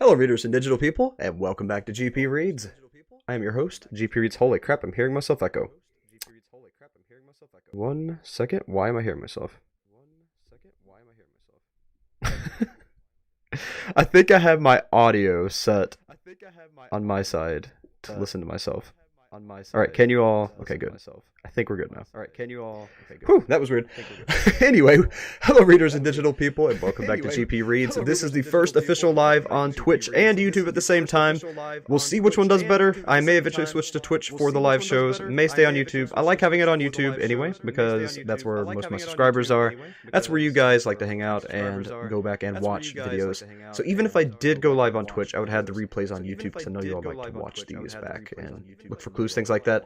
Hello readers and digital people, and welcome back to GP Reads. I am your host, GP Reads. Holy crap, I'm hearing myself echo. 1 second, why am I hearing myself? I think I have my audio set on my side to listen to myself. Alright, can you all... Okay, good. I think we're good now. Whew, that was weird. Anyway, hello readers and digital people, and welcome back to GP Reads. This is the first official live on Twitch and YouTube at the same time. We'll see which one does better. I may eventually switch to Twitch for the live shows, may stay on YouTube. I like having it on YouTube anyway, because that's where most of my subscribers are. That's where you guys like to hang out and go back and watch videos. So even if I did go live on Twitch, I would have the replays on YouTube, because I know you all like to watch these back and look for clues, things like that.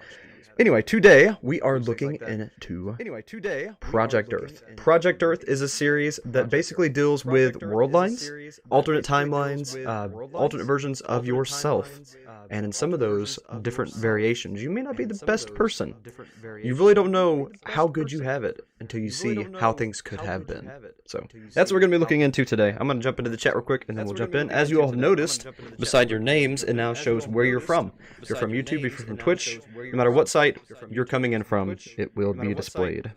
Anyway, today we are looking into Project Earth. Project Earth is a series that basically deals with world lines, alternate timelines, alternate versions of yourself. And in some of those different variations, you may not be the best person. You really don't know how good you have it until you see how things could have been. So that's what we're going to be looking into today. I'm going to jump into the chat real quick and then we'll jump in. As you all have noticed, beside your names, it now shows where you're from. If you're from YouTube, if you're from Twitch, no matter what site you're coming in from, it will be displayed.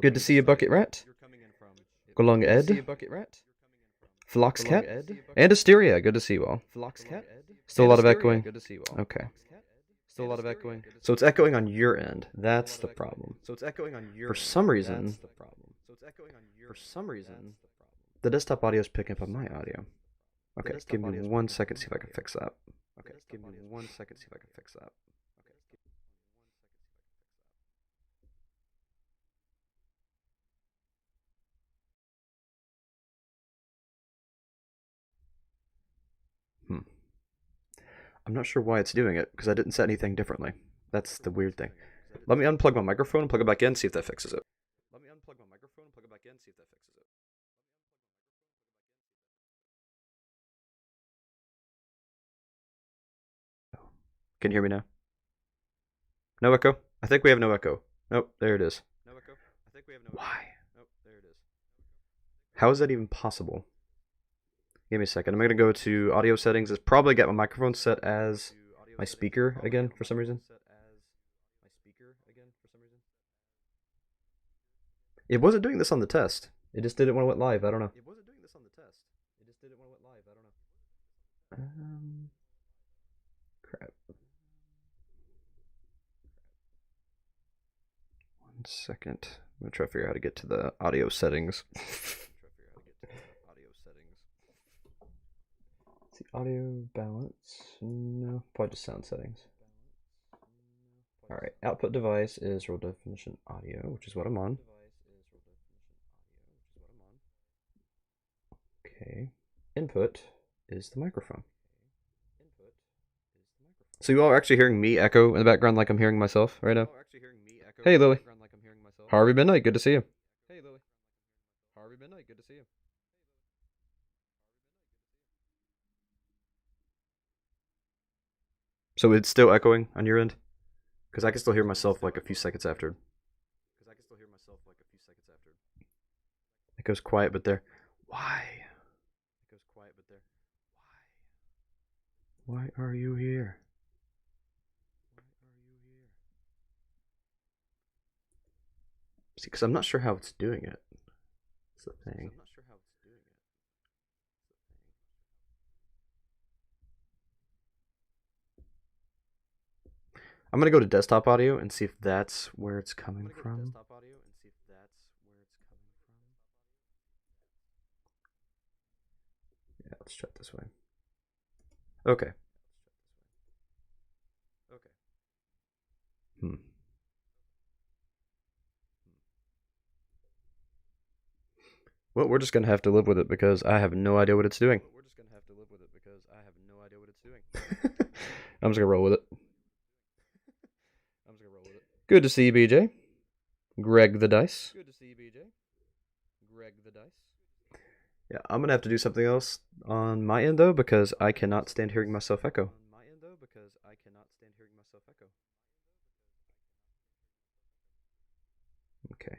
Good to see you, Bucket Rat. Golong Ed. Floxcat. And Asteria, good to see you all. Still a lot of echoing. Okay. So it's echoing on your end. That's the problem. For some reason, the desktop audio is picking up on my audio. Okay, give me 1 second to see if I can fix that. I'm not sure why it's doing it, because I didn't set anything differently. That's the weird thing. Let me unplug my microphone and plug it back in, see if that fixes it. Can you hear me now? No echo? I think we have no echo. Nope, there it is. Why? How is that even possible? Give me a second. I'm going to go to audio settings. It's probably got my microphone set as my speaker again for some reason. It wasn't doing this on the test. It just did it when it went live. I don't know. Crap. 1 second. I'm going to try to figure out how to get to the audio settings. See, audio balance. No, probably just sound settings. Alright, output device is real definition audio, which is what I'm on. Okay. Input is the microphone. So you all are actually hearing me echo in the background like I'm hearing myself right now? Hey, Lily. Harvey Midnight, good to see you. So it's still echoing on your end? Because I can still hear myself like a few seconds after. It goes quiet, but there. Why? Why are you here? See, because I'm not sure how it's doing it. That's the thing. I'm going to go to desktop audio and see if that's where it's coming from. Yeah, let's try it this way. Okay. Well, we're just going to have to live with it because I have no idea what it's doing. I'm just going to roll with it. Good to see you, BJ. Greg the Dice. Yeah, I'm going to have to do something else on my end, though, because I cannot stand hearing myself echo. Okay.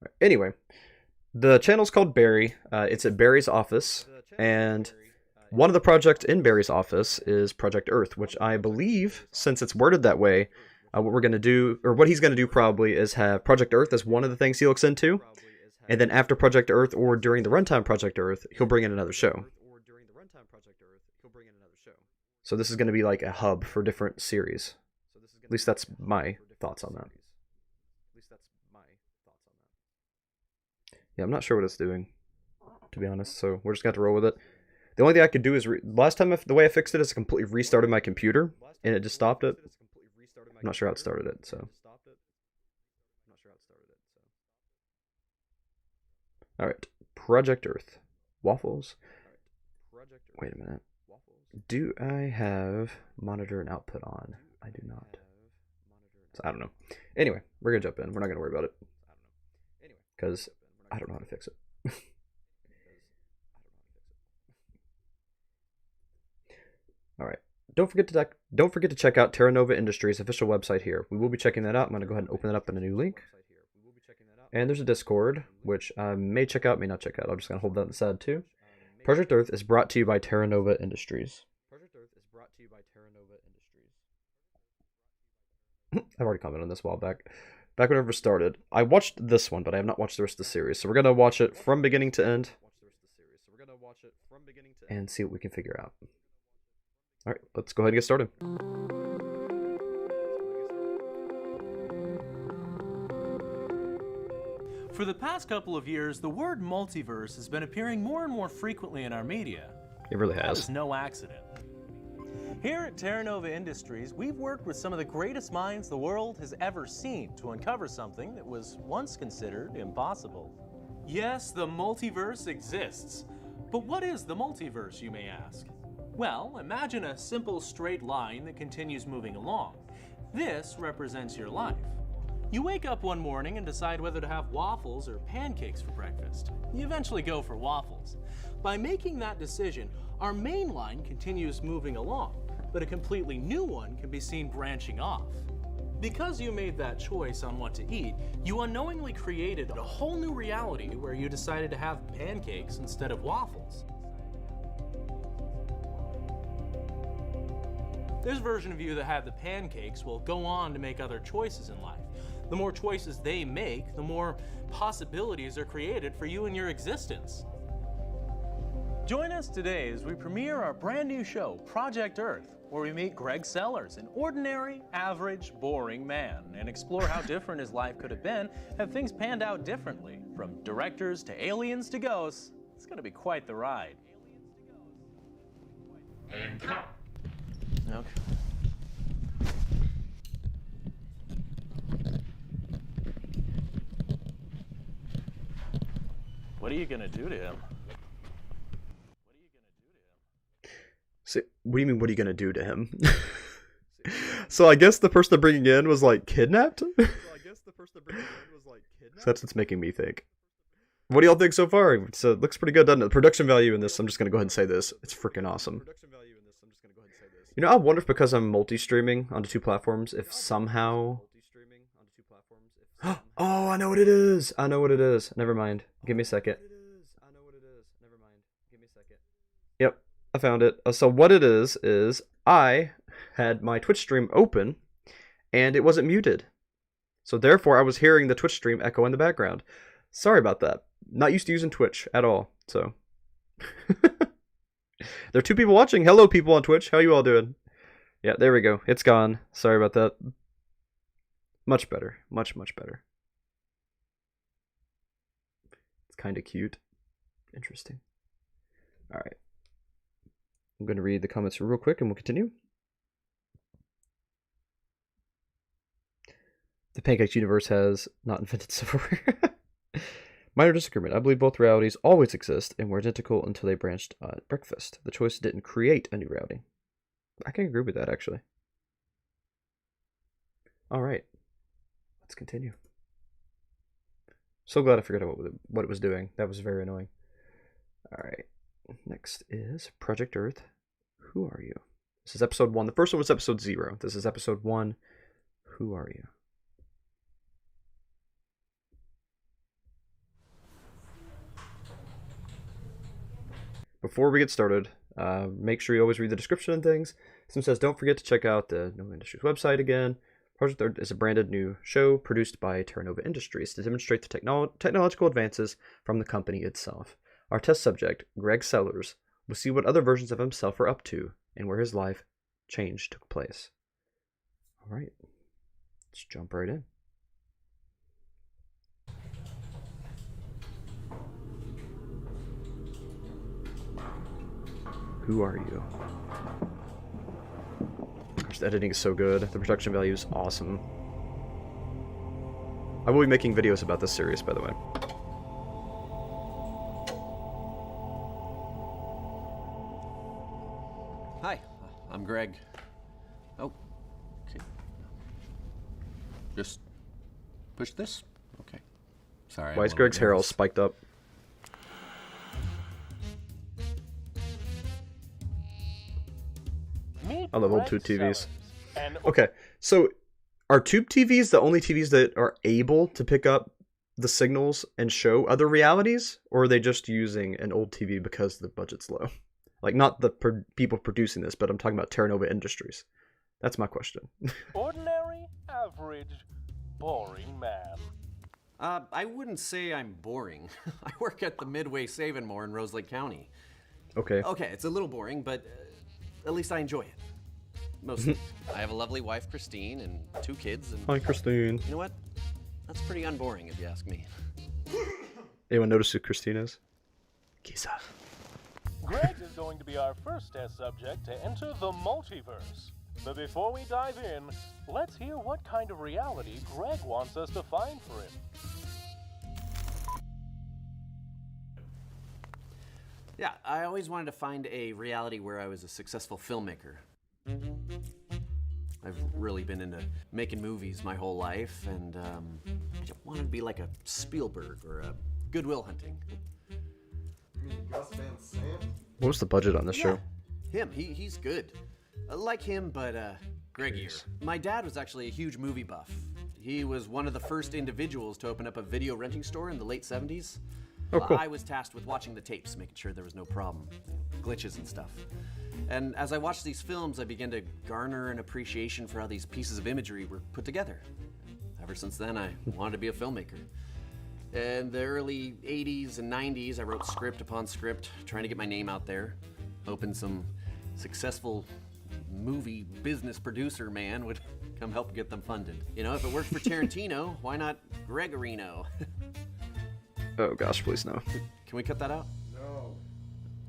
Right. Anyway, The channel's called Barry. It's at Barry's office, and one of the projects in Barry's office is Project Earth, which I believe, since it's worded that way, what we're going to do, or what he's going to do probably, is have Project Earth as one of the things he looks into, and then after Project Earth, or during the runtime Project Earth, he'll bring in another show. So this is going to be like a hub for different series. At least that's my thoughts on that. Yeah, I'm not sure what it's doing, to be honest, so we're just going to have to roll with it. The only thing I could do is, last time the way I fixed it is I completely restarted my computer, and it just stopped it. I'm not sure how it started it, so. Alright, Project Earth. Waffles. Wait a minute. Do I have monitor and output on? I do not. So I don't know. Anyway, we're going to jump in. We're not going to worry about it. Because I don't know how to fix it. Alright. Don't forget to check out Terra Nova Industries' official website here. We will be checking that out. I'm going to go ahead and open it up in a new link. And there's a Discord, which I may check out, may not check out. I'm just going to hold that on the side too. Project Earth is brought to you by Terra Nova Industries. I've already commented on this a while back. Back when it ever started. I watched this one, but I have not watched the rest of the series. So we're going to watch it from beginning to end. And see what we can figure out. Alright, let's go ahead and get started. For the past couple of years, the word multiverse has been appearing more and more frequently in our media. It really has. That is no accident. Here at Terra Nova Industries, we've worked with some of the greatest minds the world has ever seen to uncover something that was once considered impossible. Yes, the multiverse exists. But what is the multiverse, you may ask? Well, imagine a simple straight line that continues moving along. This represents your life. You wake up one morning and decide whether to have waffles or pancakes for breakfast. You eventually go for waffles. By making that decision, our main line continues moving along, but a completely new one can be seen branching off. Because you made that choice on what to eat, you unknowingly created a whole new reality where you decided to have pancakes instead of waffles. This version of you that had the pancakes will go on to make other choices in life. The more choices they make, the more possibilities are created for you in your existence. Join us today as we premiere our brand new show, Project Earth, where we meet Greg Sellers, an ordinary, average, boring man, and explore how different his life could have been had things panned out differently. From directors to aliens to ghosts, it's going to be quite the ride. And cut. Okay. What are you gonna do to him? So, what do you mean, what are you gonna do to him? So I guess the person they're bringing in was like kidnapped? So that's what's making me think. What do y'all think so far? So it looks pretty good, doesn't it? The production value in this, I'm just gonna go ahead and say this. It's freaking awesome. You know, I wonder if because I'm multi-streaming onto two platforms, if somehow... Oh, I know what it is! I know what it is. Never mind. Give me a second. Yep, I found it. So what it is I had my Twitch stream open, and it wasn't muted. So therefore, I was hearing the Twitch stream echo in the background. Sorry about that. Not used to using Twitch at all, so... There are two people watching. Hello, people on Twitch. How you all doing? Yeah, there we go. It's gone. Sorry about that. Much better. Much, much better. It's kind of cute. Interesting. Alright. I'm going to read the comments real quick and we'll continue. The Pancakes universe has not invented silverware. Minor disagreement. I believe both realities always exist and were identical until they branched at breakfast. The choice didn't create a new reality. I can agree with that, actually. Alright. Let's continue. So glad I figured out what it was doing. That was very annoying. Alright. Next is Project Earth. Who are you? This is episode 1. The first one was episode 0. This is episode 1. Who are you? before we get started, make sure you always read the description and things. Sim says, don't forget to check out the Nova Industries website again. Project Earth is a branded new show produced by Terra Nova Industries to demonstrate the technological advances from the company itself. Our test subject, Greg Sellers, will see what other versions of himself are up to and where his life change took place. All right, let's jump right in. Who are you? Gosh, the editing is so good. The production value is awesome. I will be making videos about this series, by the way. Hi, I'm Greg. Oh, okay. Just push this? Okay. Sorry. Why is Greg's hair all spiked up? I love old tube TVs. Okay, so are tube TVs the only TVs that are able to pick up the signals and show other realities? Or are they just using an old TV because the budget's low? Like, not the people producing this, but I'm talking about Terra Nova Industries. That's my question. Ordinary, average, boring man. I wouldn't say I'm boring. I work at the Midway Save-N More in Rose Lake County. Okay. Okay, it's a little boring, but at least I enjoy it. Mostly. I have a lovely wife, Christine, and 2 kids. And Hi, Christine. you know what? That's pretty unboring, if you ask me. Anyone notice who Christine is? Kisa. Greg is going to be our first test subject to enter the multiverse. But before we dive in, let's hear what kind of reality Greg wants us to find for him. Yeah, I always wanted to find a reality where I was a successful filmmaker. I've really been into making movies my whole life, and I just wanted to be like a Spielberg or a Good Will Hunting. What was the budget on this show? Him, he's good. Like him, but Greggier. My dad was actually a huge movie buff. He was one of the first individuals to open up a video renting store in the late 70s. Oh, cool. I was tasked with watching the tapes, making sure there was no problem, glitches and stuff. And as I watched these films, I began to garner an appreciation for how these pieces of imagery were put together. Ever since then, I wanted to be a filmmaker. In the early 80s and 90s, I wrote script upon script, trying to get my name out there, hoping some successful movie business producer man would come help get them funded. You know, if it worked for Tarantino, why not Gregorino? Oh gosh, please no. Can we cut that out?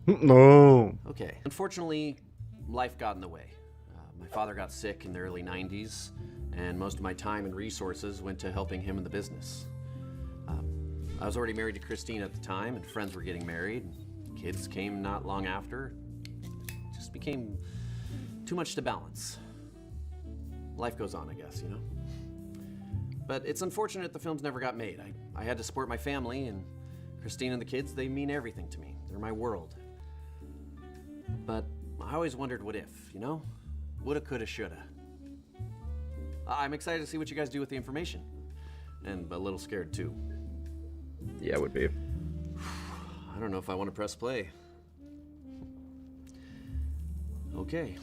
No. Okay. Unfortunately, life got in the way. My father got sick in the early 90s, and most of my time and resources went to helping him in the business. I was already married to Christine at the time, and friends were getting married. Kids came not long after. It just became too much to balance. Life goes on, I guess, you know? But it's unfortunate the films never got made. I had to support my family, and Christine and the kids, they mean everything to me. They're my world. But I always wondered what if, you know? Woulda, coulda, shoulda. I'm excited to see what you guys do with the information. And a little scared too. Yeah, it would be. I don't know if I want to press play. Okay.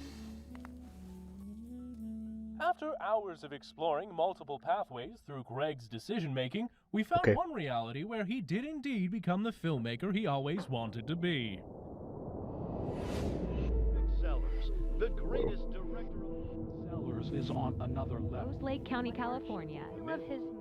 After hours of exploring multiple pathways through Greg's decision-making, we found one reality where he did indeed become the filmmaker he always wanted to be. Sellers, the greatest director of Sellers, is on another level. Rose Lake County, California. I love his movie.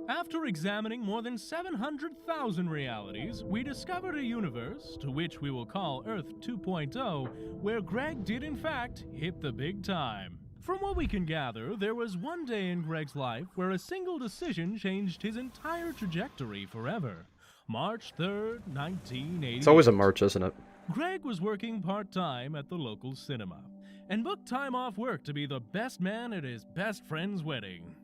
After examining more than 700,000 realities, we discovered a universe, to which we will call Earth 2.0, where Greg did in fact hit the big time. From what we can gather, there was one day in Greg's life where a single decision changed his entire trajectory forever. March 3rd, 1980. It's always a March, isn't it? Greg was working part-time at the local cinema and booked time off work to be the best man at his best friend's wedding.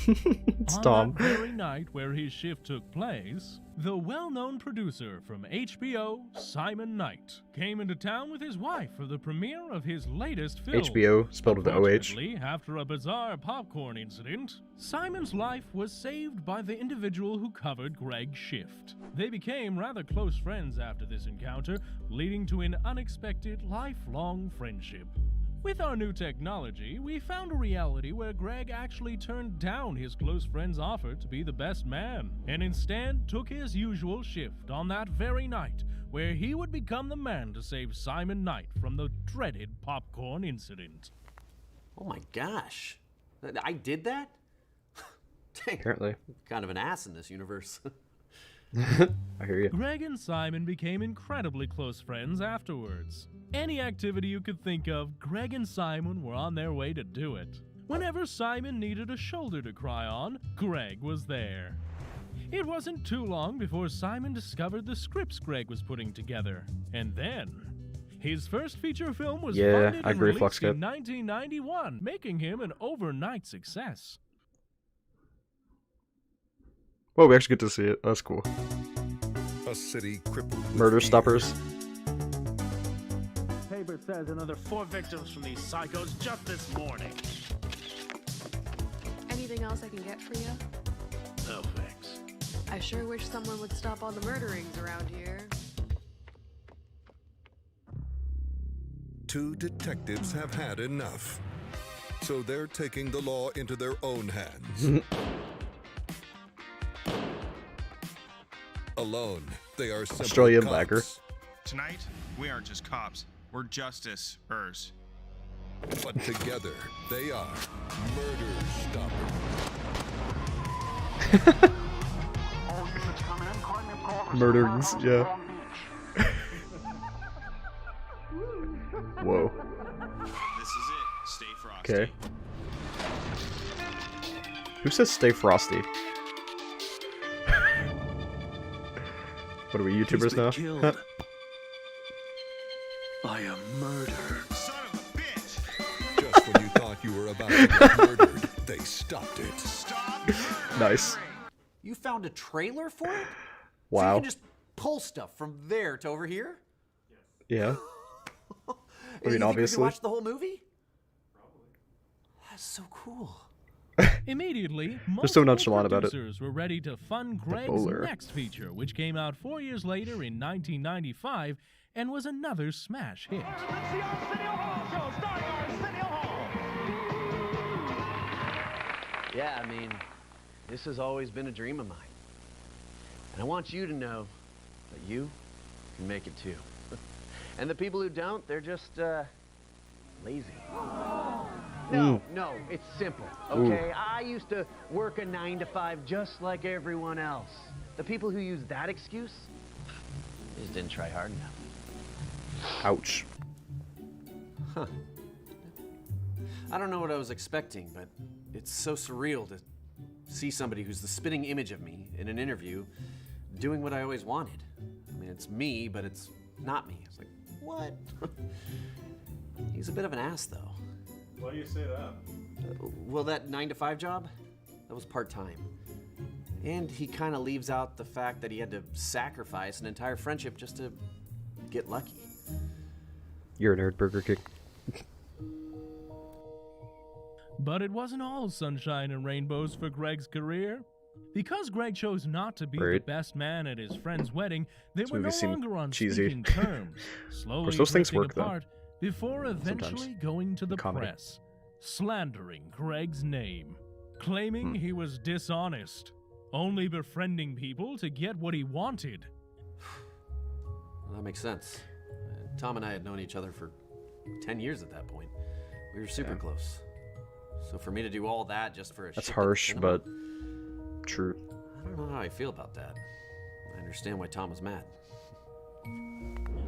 It's On Tom. that very night where his shift took place, The well-known producer from HBO, Simon Knight, came into town with his wife for the premiere of his latest film. HBO, spelled with the OH. Unfortunately, after a bizarre popcorn incident, Simon's life was saved by the individual who covered Greg's shift. They became rather close friends after this encounter, leading to an unexpected, lifelong friendship. With our new technology, we found a reality where Greg actually turned down his close friend's offer to be the best man, and instead took his usual shift on that very night, where he would become the man to save Simon Knight from the dreaded popcorn incident. Oh my gosh. I did that? Dang, Apparently. kind of an ass in this universe. I hear you. Greg and Simon became incredibly close friends afterwards. Any activity you could think of, Greg and Simon were on their way to do it. Whenever Simon needed a shoulder to cry on, Greg was there. It wasn't too long before Simon discovered the scripts Greg was putting together. And then, his first feature film was funded and released in 1991, making him an overnight success. Well, we actually get to see it. That's cool. A city crippled with Murder fear. stoppers. Paper says another 4 victims from these psychos just this morning. Anything else I can get for you? No thanks. I sure wish someone would stop all the murderings around here. 2 detectives have had enough, so they're taking the law into their own hands. Alone, they are simply Australian cops. bagger. Tonight, we aren't just cops. We're justice-ers. But together, they are murder stoppers. Murderings, yeah. Whoa. This is it. Stay frosty. Okay. Who says stay frosty? What are we, YouTubers now? Killed by a murder. Son of a bitch! Just when you thought you were about to get murdered, they stopped it. Stop! Nice. You found a trailer for it? So you Wow. can just pull stuff from there to over here? Yeah. And I mean, you think we obviously. can watch the whole movie? Probably. That's so cool. Immediately, so multiple nonchalant about it. producers were ready to fund Greg's bowler. next feature, which came out 4 years later in 1995 and was another smash hit. Yeah, I mean, this has always been a dream of mine. And I want you to know that you can make it too. And the people who don't, they're just, lazy. No, it's simple, okay? I used to work a 9 to 5 just like everyone else. The people who use that excuse just didn't try hard enough. Ouch. I don't know what I was expecting, but it's so surreal to see somebody who's the spitting image of me in an interview doing what I always wanted. I mean, it's me, but it's not me. It's like, what? He's a bit of an ass, though. Why do you say that? Well, that 9 to 5 job, that was part-time. And he kind of leaves out the fact that he had to sacrifice an entire friendship just to get lucky. You're a nerd, Burger King. But it wasn't all sunshine and rainbows for Greg's career. Because Greg chose not to be the Right. best man at his friend's wedding, they This were no movie seemed longer on cheesy. speaking terms, slowly those things drifting work, though. apart before eventually Sometimes. going to the Comedy. press, slandering Greg's name, claiming he was dishonest, only befriending people to get what he wanted. Well, that makes sense. Tom and I had known each other for 10 years at that point. We were super close. So for me to do all that just for a That's shit harsh, cinema, but true. I don't know how I feel about that. I understand why Tom was mad.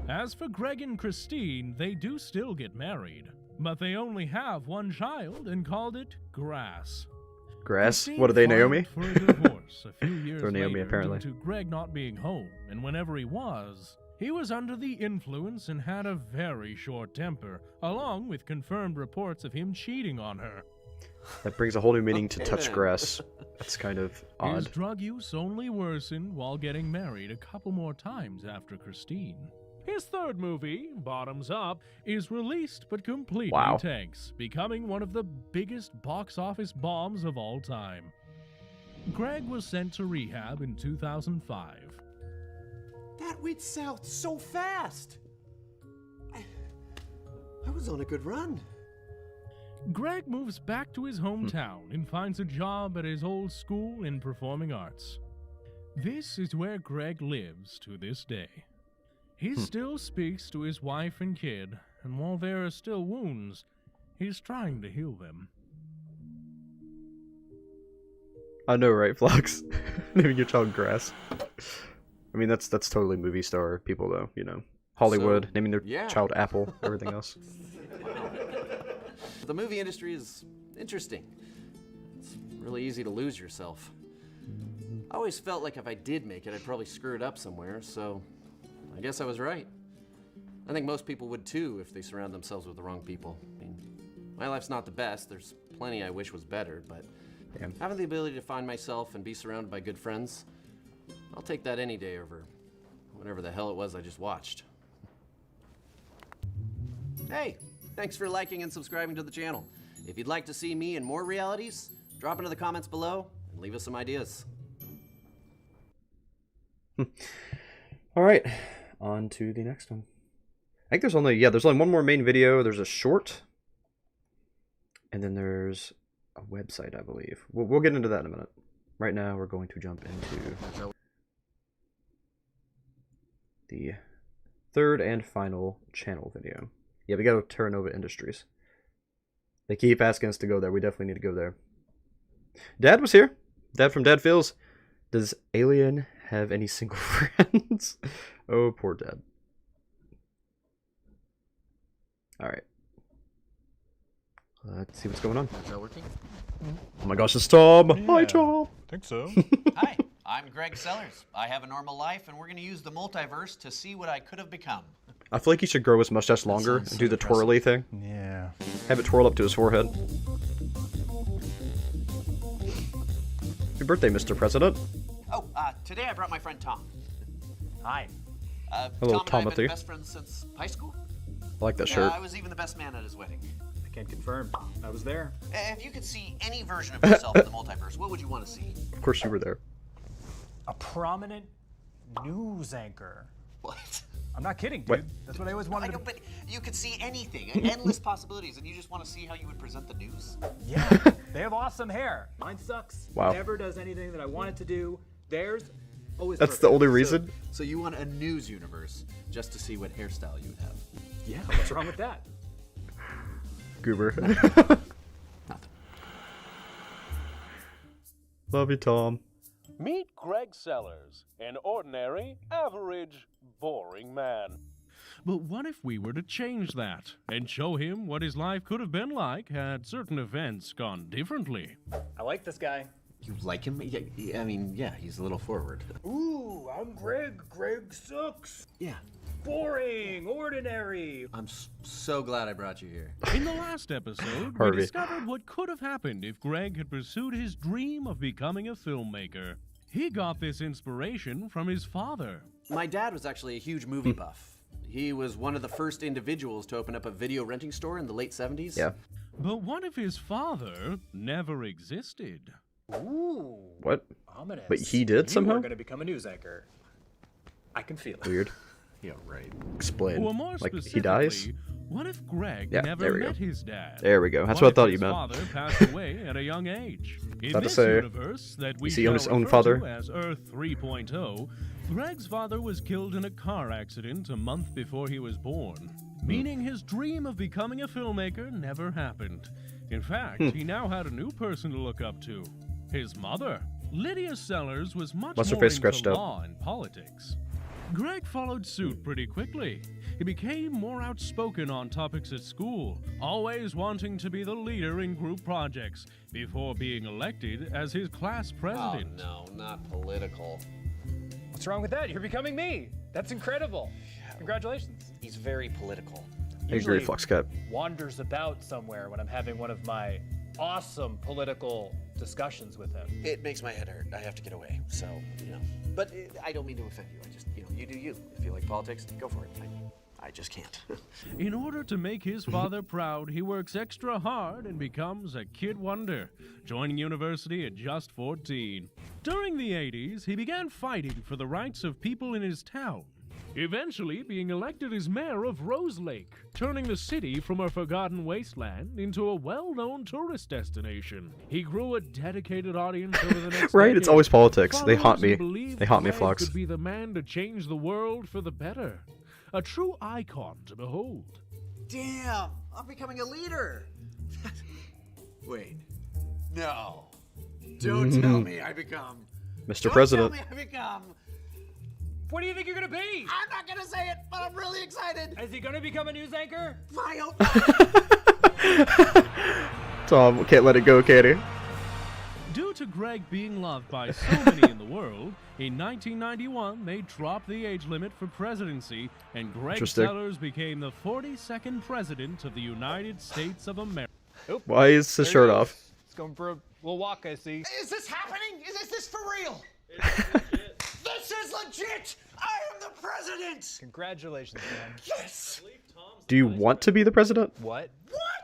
As for Greg and Christine, they do still get married, but they only have one child and called it Grass. Grass? Christine What are they, filed Naomi? for a divorce a few years They're Naomi, later apparently. due to Greg not being home, and whenever he was under the influence and had a very short temper, along with confirmed reports of him cheating on her. That brings a whole new meaning to Okay, touch then. grass. That's kind of His odd. drug use only worsened while getting married a couple more times after Christine. His third movie, Bottoms Up, is released but completely Wow. tanks, becoming one of the biggest box office bombs of all time. Greg was sent to rehab in 2005. That went south so fast. I was on a good run. Greg moves back to his hometown and finds a job at his old school in performing arts. This is where Greg lives to this day. He still speaks to his wife and kid, and while there are still wounds, he's trying to heal them. I know, right, Flux? Naming your child Grass. I mean, that's totally movie star people, though, you know. Hollywood, naming their child Apple, everything else. The movie industry is interesting. It's really easy to lose yourself. I always felt like if I did make it, I'd probably screw it up somewhere, so I guess I was right. I think most people would too if they surround themselves with the wrong people. I mean, my life's not the best. There's plenty I wish was better, but having the ability to find myself and be surrounded by good friends, I'll take that any day over whatever the hell it was I just watched. Hey, thanks for liking and subscribing to the channel. If you'd like to see me in more realities, drop into the comments below and leave us some ideas. All right, on to the next one. I think there's only one more main video. There's a short, and then there's a website, I believe. We'll get into that in a minute. Right now, we're going to jump into the third and final channel video. Yeah, we got to Terra Nova Industries. They keep asking us to go there. We definitely need to go there. Dad was here. Dad from Dad Feels. Does Alien have any single friends? Oh, poor Dad. Alright. Let's see what's going on. Is that working? Oh my gosh, it's Tom! Yeah, Hi, Tom! Think so. Hi, I'm Greg Sellers. I have a normal life, and we're going to use the multiverse to see what I could have become. I feel like he should grow his mustache longer and do the twirly thing. Yeah. Have it twirl up to his forehead. Happy birthday, Mr. President. Oh, today I brought my friend Tom. Hi. Hello, Tom and I have been Tomothy. best friends since high school. I like that shirt. I was even the best man at his wedding. I can confirm. I was there. If you could see any version of yourself in the multiverse, what would you want to see? Of course you were there. A prominent news anchor. What? I'm not kidding, dude. Wait. That's what I always wanted I know, but you could see anything, endless possibilities, and you just want to see how you would present the news? Yeah, they have awesome hair. Mine sucks. Wow. Never does anything that I want it to do. Theirs, always That's perfect. the only reason? So you want a news universe just to see what hairstyle you would have? Yeah, what's wrong with that? Goober. Nothing. Love you, Tom. Meet Greg Sellers, an ordinary, average, boring man. But what if we were to change that and show him what his life could have been like had certain events gone differently? I like this guy. You like him? Yeah, I mean, yeah, he's a little forward. Ooh, I'm Greg. Greg sucks. Yeah. Boring, ordinary. I'm so glad I brought you here. In the last episode, we Harvey. discovered what could have happened if Greg had pursued his dream of becoming a filmmaker. He got this inspiration from his father. My dad was actually a huge movie buff. He was one of the first individuals to open up a video renting store in the late 70s. Yeah. But what if his father never existed? Ooh. What? Ominous. But he did somehow? You are going to become a news anchor. I can feel it. Weird. Yeah, right. Explain. Or more Like, he dies? specifically, what if Greg Yeah, never there we go. met his dad? There we go. That's What what I thought if you his meant. father passed away at a young age? In About to this say, universe that we is he shall his own refer father? to as Earth 3.0, Greg's father was killed in a car accident a month before he was born, meaning his dream of becoming a filmmaker never happened. In fact, he now had a new person to look up to, his mother. Lydia Sellers was much What's her more face into scratched out? law and politics. Greg followed suit pretty quickly. He became more outspoken on topics at school, always wanting to be the leader in group projects, before being elected as his class president. Oh, no, not political. What's wrong with that? You're becoming me. That's incredible. Congratulations. He's very political. I agree, Usually Fluxcat. wanders about somewhere when I'm having one of my awesome political discussions with him. It makes my head hurt. I have to get away. So, But I don't mean to offend you. I just, you do you. If you like politics, go for it. I just can't. In order to make his father proud, he works extra hard and becomes a kid wonder, joining university at just 14. During the 80s, he began fighting for the rights of people in his town, eventually being elected as mayor of Rose Lake, turning the city from a forgotten wasteland into a well-known tourist destination. He grew a dedicated audience over the next Right? decade. It's always politics. They haunt me. Believed They haunt me, Greg Fox. could be the man to change the world for the better. A true icon to behold. Damn! I'm becoming a leader! Wait. No. Don't tell me I become... Mr. President. Don't tell me I become... What do you think you're gonna be? I'm not gonna say it, but I'm really excited! Is he gonna become a news anchor? I hope not! Tom, can't let it go, can he? Due to Greg being loved by so many in the world, in 1991 they dropped the age limit for presidency, and Greg Sellers became the 42nd president of the United States of America. Why is his shirt off? It's going for a little walk, I see. Is this happening? Is this for real? This is legit! I am the president! Congratulations, man. Yes! Do you want to be the president? What?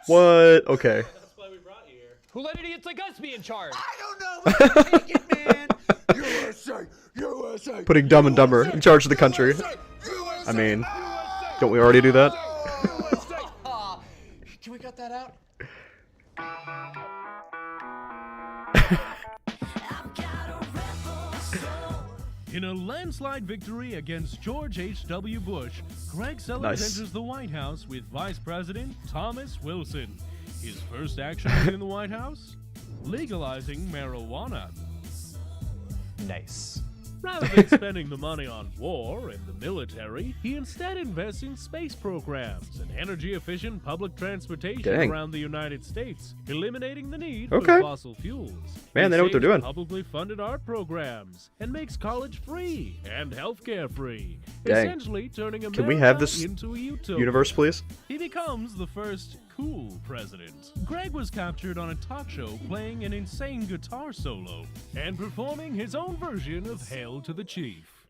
What? Okay. That's why we brought you here. Who let idiots like us be in charge? I don't know! Take it, man! USA! USA! Putting Dumb and Dumber in charge of the country. I mean, don't we already do that? Can we cut that out? In a landslide victory against George H.W. Bush, Greg Sellers enters the White House with Vice President Thomas Wilson. His first action in the White House? Legalizing marijuana. Nice. Rather than spending the money on war and the military, he instead invests in space programs and energy-efficient public transportation around the United States, eliminating the need for fossil fuels. Man, they know what they're doing. Publicly funded art programs and makes college free and healthcare free, Dang. essentially turning America Can we have this into a utopia. universe, please? He becomes the first cool president. Greg was captured on a talk show playing an insane guitar solo and performing his own version of Hail to the Chief.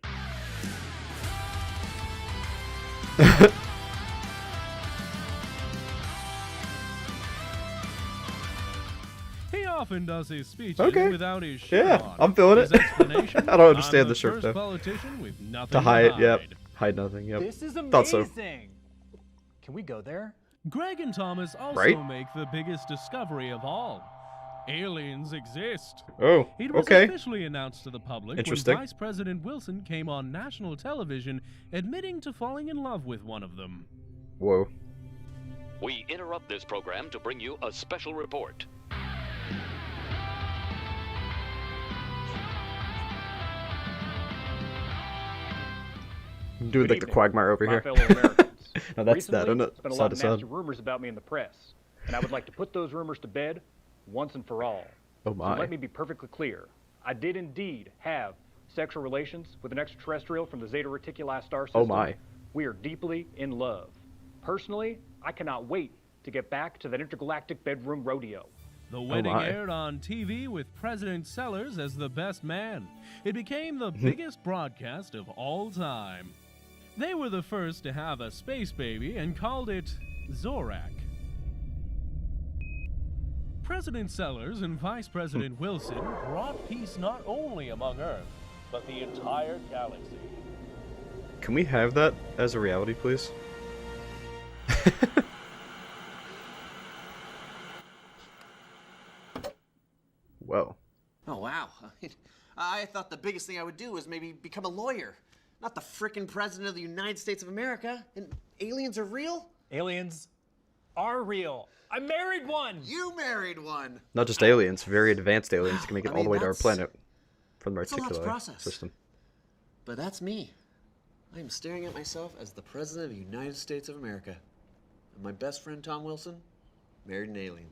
He often does his speeches without his shirt on. I'm feeling it. I don't understand the shirt shirt though. Politician with nothing to hide, hide nothing. Yep. This is amazing. Thought so. Can we go there? Greg and Thomas also make the biggest discovery of all. Aliens exist. Oh, It was okay. officially announced to the public Interesting. when Vice President Wilson came on national television admitting to falling in love with one of them. Whoa. We interrupt this program to bring you a special report. I'm doing like the Quagmire over my here. fellow Americans. No, that's Recently, that, isn't it? there's been a Side lot to of side. nasty rumors about me in the press, and I would like to put those rumors to bed once and for all. Oh my. So let me be perfectly clear. I did indeed have sexual relations with an extraterrestrial from the Zeta Reticuli star system. Oh my. We are deeply in love. Personally, I cannot wait to get back to that intergalactic bedroom rodeo. The wedding aired on TV with President Sellers as the best man. It became the Mm-hmm. biggest broadcast of all time. They were the first to have a space baby and called it Zorak. President Sellers and Vice President Wilson brought peace not only among Earth, but the entire galaxy. Can we have that as a reality, please? Whoa. Oh, wow. I thought the biggest thing I would do was maybe become a lawyer. Not the frickin' president of the United States of America. And aliens are real? Aliens are real. I married one. You married one. Not just aliens, very advanced aliens can make it all the way to our that's- planet from the that's a lot to Reticuli process. system. But that's me. I am staring at myself as the president of the United States of America. And my best friend Tom Wilson married an alien.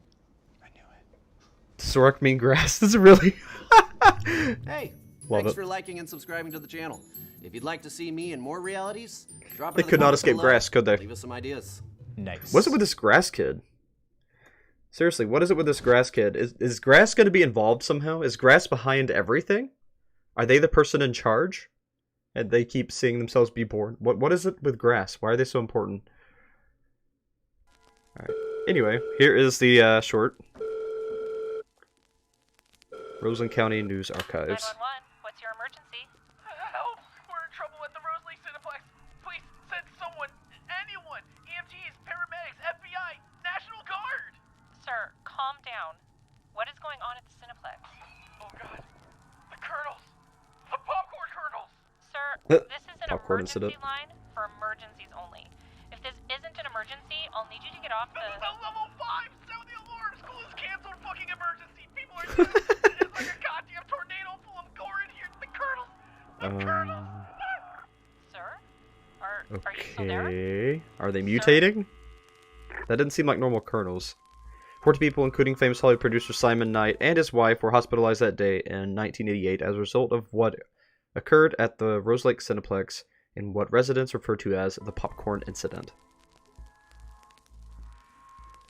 Zorak mean grass. This is really. Hey, Love thanks it. for liking and subscribing to the channel. If you'd like to see me in more realities, drop it They in the could not comments escape below. grass, could they? Leave us some ideas. Nice. What's it with this grass kid? Seriously, what is it with this Grass kid? Is Grass going to be involved somehow? Is Grass behind everything? Are they the person in charge? And they keep seeing themselves be born. What is it with Grass? Why are they so important? Alright. Anyway, here is the short. Roseland County News Archives. 911, what's your emergency? Help! We're in trouble at the Rosalie Cineplex. Please send someone, anyone. EMTs, paramedics, FBI, National Guard. Sir, calm down. What is going on at the Cineplex? Oh God, the kernels, the popcorn kernels. Sir, this is an Popcorn emergency incident. line for emergencies only. If this isn't an emergency, I'll need you to get off the... Level 5, sound the alarm. School is canceled. Fucking emergency. People are dead. It's like a goddamn tornado full of gore in here. The kernels. The kernels. Sir? Are you still there? Okay. Are they mutating? That didn't seem like normal kernels. 40 people, including famous Hollywood producer Simon Knight and his wife, were hospitalized that day in 1988 as a result of what occurred at the Rose Lake Cineplex in what residents refer to as the popcorn incident.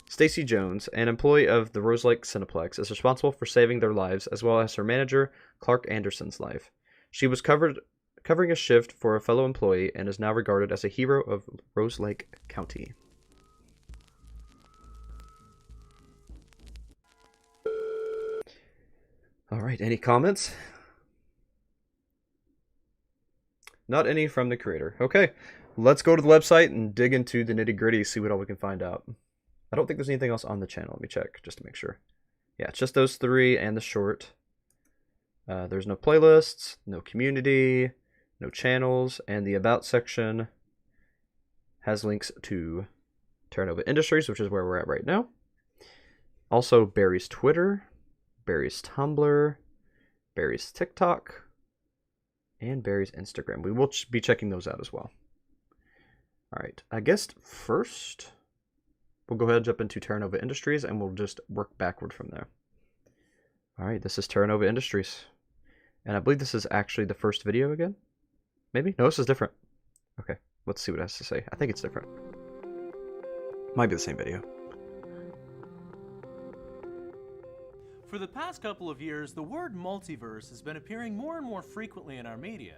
Stacy Jones, an employee of the Rose Lake Cineplex, is responsible for saving their lives as well as her manager, Clark Anderson's life. She was covering a shift for a fellow employee and is now regarded as a hero of Rose Lake County. Alright, any comments? Not any from the creator. Okay, let's go to the website and dig into the nitty-gritty, see what all we can find out. I don't think there's anything else on the channel. Let me check, just to make sure. Yeah, it's just those three and the short. There's no playlists, no community, no channels, and the About section has links to Terra Nova Industries, which is where we're at right now. Also, Barry's Twitter, Barry's Tumblr, Barry's TikTok, and Barry's Instagram. We will be checking those out as well. Alright, I guess first, we'll go ahead and jump into Terra Nova Industries, and we'll just work backward from there. Alright, this is Terra Nova Industries. And I believe this is actually the first video again? Maybe? No, this is different. Okay, let's see what it has to say. I think it's different. Might be the same video. For the past couple of years, the word multiverse has been appearing more and more frequently in our media.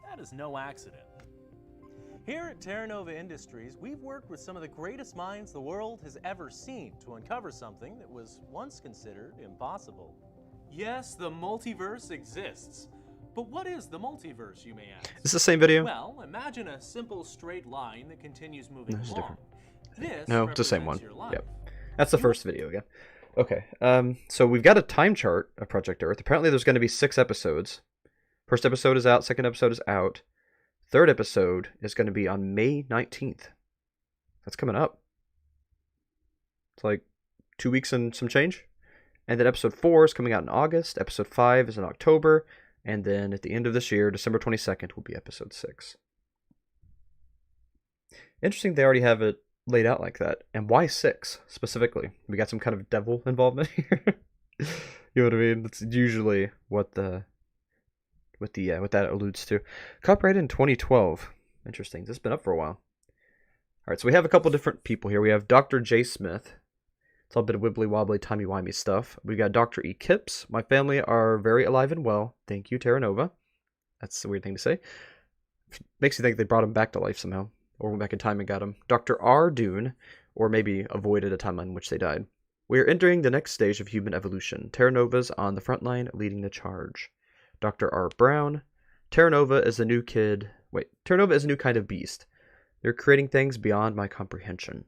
That is no accident. Here at Terra Nova Industries, we've worked with some of the greatest minds the world has ever seen to uncover something that was once considered impossible. Yes, the multiverse exists. But what is the multiverse, you may ask? Is this the same video? Well, imagine a simple straight line that continues moving along. Different. This no, it's the same one. your life. Yep. That's the first video again. Okay, so we've got a time chart of Project Earth. Apparently there's going to be 6 episodes. First episode is out, second episode is out. Third episode is going to be on May 19th. That's coming up. It's like 2 weeks and some change. And then episode 4 is coming out in August. Episode 5 is in October. And then at the end of this year, December 22nd, will be episode 6. Interesting they already have it laid out like that. And why 6 specifically? We got some kind of devil involvement here. You know what I mean? That's usually what that alludes to. Copyrighted in 2012. Interesting. This has been up for a while. Alright, so we have a couple different people here. We have Dr. J. Smith. It's all a bit of wibbly-wobbly, timey-wimey stuff. We got Dr. E. Kipps. My family are very alive and well. Thank you, Terra Nova. That's a weird thing to say. Makes you think they brought him back to life somehow. Or went back in time and got him. Dr. R. Dune. Or maybe avoided a timeline in which they died. We are entering the next stage of human evolution. Terra Nova's on the front line, leading the charge. Dr. R. Brown. Terra Nova is a new Terra Nova is a new kind of beast. They're creating things beyond my comprehension.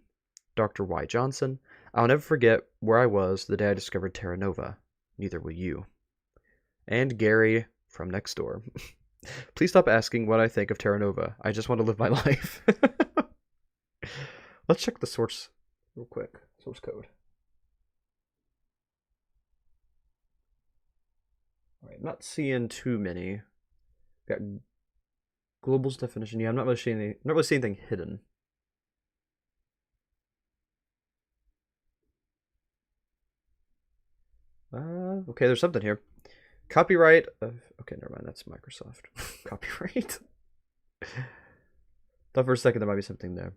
Dr. Y. Johnson. I'll never forget where I was the day I discovered Terra Nova. Neither will you. And Gary from next door. Please stop asking what I think of Terra Nova. I just want to live my life. Let's check the source real quick. Source code. Alright, I'm not seeing too many. Got Global's definition. Yeah, I'm not really seeing anything hidden. Okay, there's something here. Copyright of... Okay, never mind. That's Microsoft. Copyright. Thought for a second there might be something there.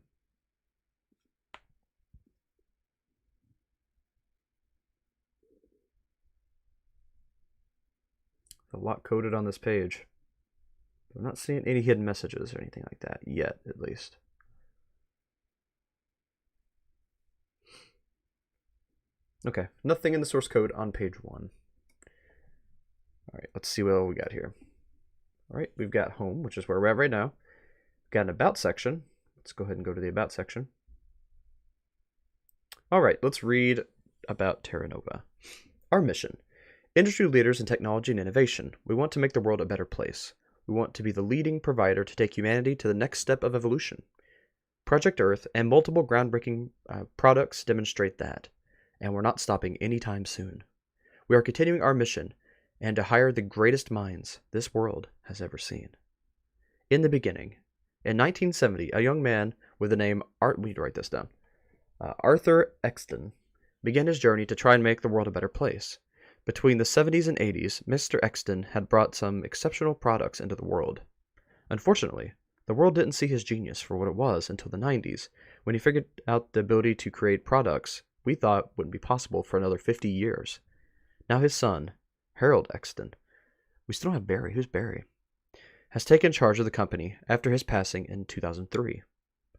a lot coded on this page. I'm not seeing any hidden messages or anything like that yet, at least. Okay, nothing in the source code on page 1. Alright, let's see what we got here. Alright, we've got home, which is where we're at right now. We've got an about section. Let's go ahead and go to the about section. Alright, let's read about Terra Nova. Our mission. Industry leaders in technology and innovation. We want to make the world a better place. We want to be the leading provider to take humanity to the next step of evolution. Project Earth and multiple groundbreaking products demonstrate that. And we're not stopping anytime soon. We are continuing our mission and to hire the greatest minds this world has ever seen. In the beginning, in 1970, a young man with the name we need to write this down. Arthur Exton began his journey to try and make the world a better place. Between the 70s and 80s, Mr. Exton had brought some exceptional products into the world. Unfortunately, the world didn't see his genius for what it was until the 90s, when he figured out the ability to create products we thought wouldn't be possible for another 50 years. Now his son, Harold Exton, we still don't have Barry, who's Barry, has taken charge of the company after his passing in 2003.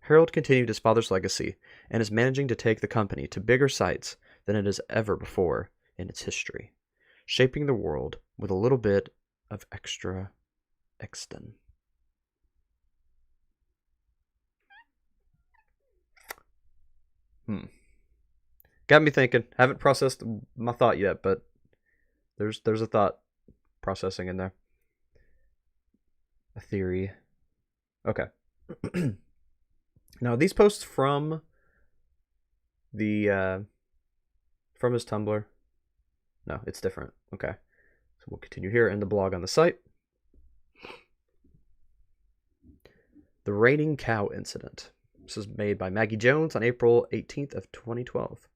Harold continued his father's legacy and is managing to take the company to bigger sites than it has ever before in its history, shaping the world with a little bit of extra Exton. Got me thinking. Haven't processed my thought yet, but there's a thought processing in there. A theory. Okay. Now these posts from the from his Tumblr. No, it's different. Okay. So we'll continue here in the blog on the site. The raining cow incident. This is made by Maggie Jones on April 18th of 2012.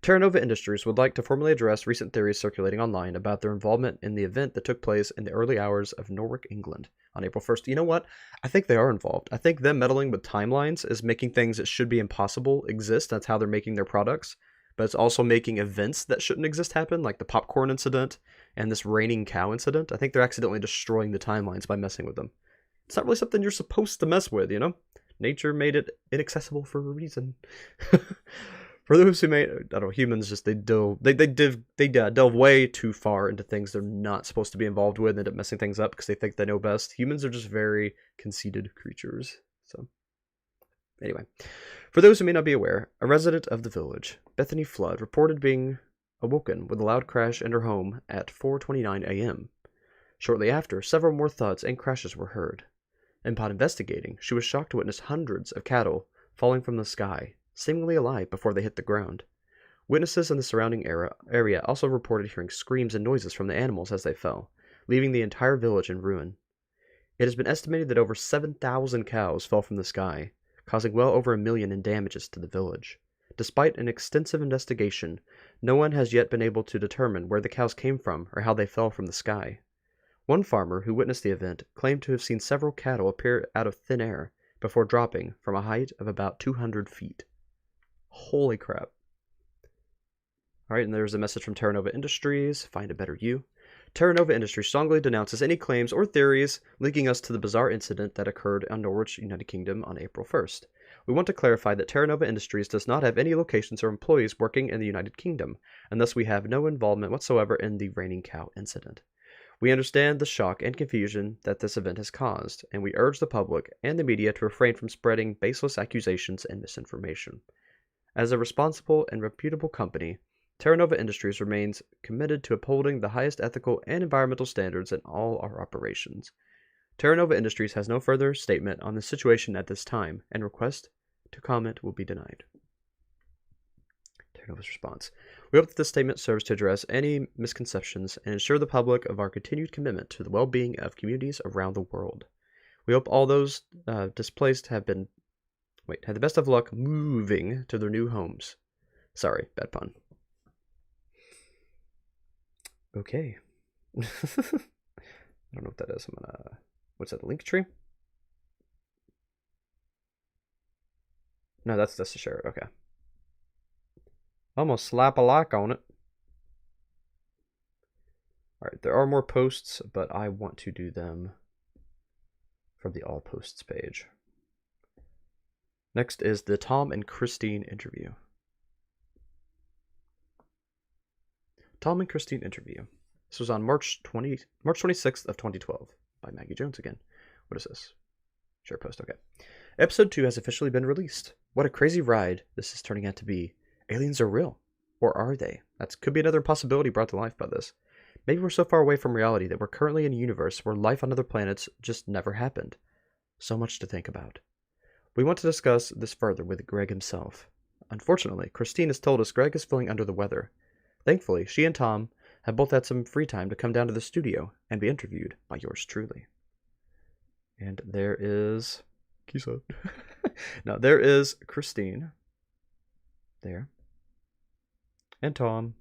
Terra Nova Industries would like to formally address recent theories circulating online about their involvement in the event that took place in the early hours of Norwich, England on April 1st. You know what? I think they are involved. I think them meddling with timelines is making things that should be impossible exist. That's how they're making their products. But it's also making events that shouldn't exist happen, like the popcorn incident and this raining cow incident. I think they're accidentally destroying the timelines by messing with them. It's not really something you're supposed to mess with, you know? Nature made it inaccessible for a reason. For those who may, I don't know, humans just they delve way too far into things they're not supposed to be involved with and end up messing things up because they think they know best. Humans are just very conceited creatures. So, anyway, for those who may not be aware, a resident of the village, Bethany Flood, reported being awoken with a loud crash in her home at 4:29 a.m. Shortly after, several more thuds and crashes were heard. Upon investigating, she was shocked to witness hundreds of cattle falling from the sky, seemingly alive before they hit the ground. Witnesses in the surrounding area also reported hearing screams and noises from the animals as they fell, leaving the entire village in ruin. It has been estimated that over 7,000 cows fell from the sky, causing well over $1 million in damages to the village. Despite an extensive investigation, no one has yet been able to determine where the cows came from or how they fell from the sky. One farmer who witnessed the event claimed to have seen several cattle appear out of thin air before dropping from a height of about 200 feet. Holy crap. Alright, and there's a message from Terra Nova Industries. Find a better you. Terra Nova Industries strongly denounces any claims or theories linking us to the bizarre incident that occurred in Norwich, United Kingdom on April 1st. We want to clarify that Terra Nova Industries does not have any locations or employees working in the United Kingdom, and thus we have no involvement whatsoever in the raining cow incident. We understand the shock and confusion that this event has caused, and we urge the public and the media to refrain from spreading baseless accusations and misinformation. As a responsible and reputable company, Terra Nova Industries remains committed to upholding the highest ethical and environmental standards in all our operations. Terra Nova Industries has no further statement on the situation at this time, and request to comment will be denied. Terra Nova's response. We hope that this statement serves to address any misconceptions and ensure the public of our continued commitment to the well-being of communities around the world. We hope all those displaced have the best of luck moving to their new homes. Sorry, bad pun. Okay. I don't know what that is. I'm gonna... What's that, a link tree? No, that's to share it. Okay. I'm gonna slap a like on it. Alright, there are more posts, but I want to do them from the all posts page. Next is the Tom and Christine interview. Tom and Christine interview. This was on March 26th of 2012 by Maggie Jones again. What is this? Share post, okay. Episode 2 has officially been released. What a crazy ride this is turning out to be. Aliens are real. Or are they? That could be another possibility brought to life by this. Maybe we're so far away from reality that we're currently in a universe where life on other planets just never happened. So much to think about. We want to discuss this further with Greg himself. Unfortunately, Christine has told us Greg is feeling under the weather. Thankfully, she and Tom have both had some free time to come down to the studio and be interviewed by yours truly. And there is... Kisa. Now, there is Christine. There. And Tom.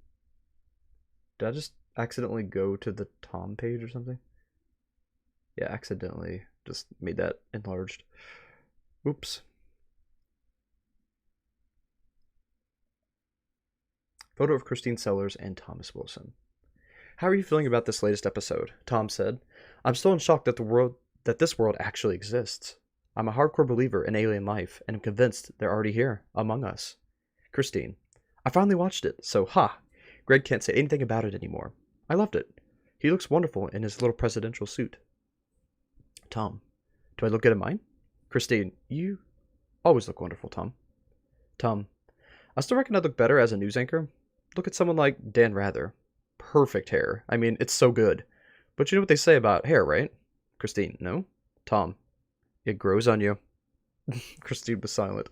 Did I just accidentally go to the Tom page or something? Yeah, accidentally just made that enlarged. Oops. Photo of Christine Sellers and Thomas Wilson. How are you feeling about this latest episode? Tom said, I'm still in shock that this world actually exists. I'm a hardcore believer in alien life, and am convinced they're already here, among us. Christine, I finally watched it, so Greg can't say anything about it anymore. I loved it. He looks wonderful in his little presidential suit. Tom, do I look good in mine? Christine, you always look wonderful, Tom. Tom, I still reckon I'd look better as a news anchor. Look at someone like Dan Rather. Perfect hair. I mean, it's so good. But you know what they say about hair, right? Christine, no? Tom, it grows on you. Christine was silent.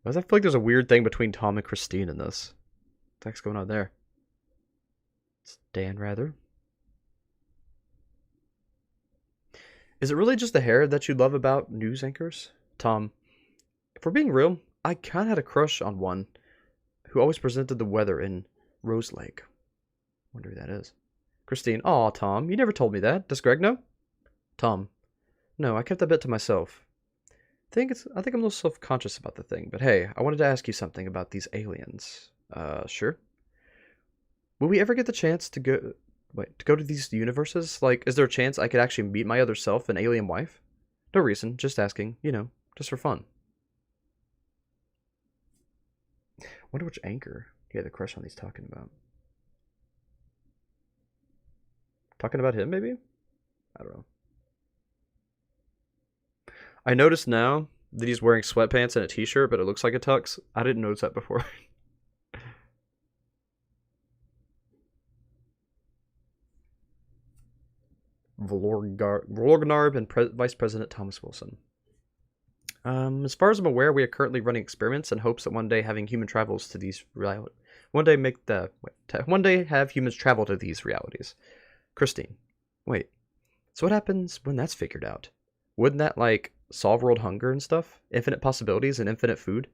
I feel like there's a weird thing between Tom and Christine in this. What the heck's going on there? It's Dan Rather. Is it really just the hair that you love about news anchors? Tom, if we're being real, I kind of had a crush on one who always presented the weather in Rose Lake. Wonder who that is. Christine, aw, Tom, you never told me that. Does Greg know? Tom, no, I kept that bit to myself. I think I'm a little self-conscious about the thing, but hey, I wanted to ask you something about these aliens. Sure. Will we ever get the chance to go to these universes? Like, is there a chance I could actually meet my other self, an alien wife? No reason, just asking, just for fun. Wonder which anchor he had a crush on he's talking about. Talking about him, maybe? I don't know. I noticed now that he's wearing sweatpants and a t-shirt, but it looks like a tux. I didn't notice that before. Vorgnarb and Vice President Thomas Wilson. As far as I'm aware, we are currently running experiments in hopes that one day having human travels to these one day have humans travel to these realities. Christine, wait. So what happens when that's figured out? Wouldn't that solve world hunger and stuff? Infinite possibilities and infinite food?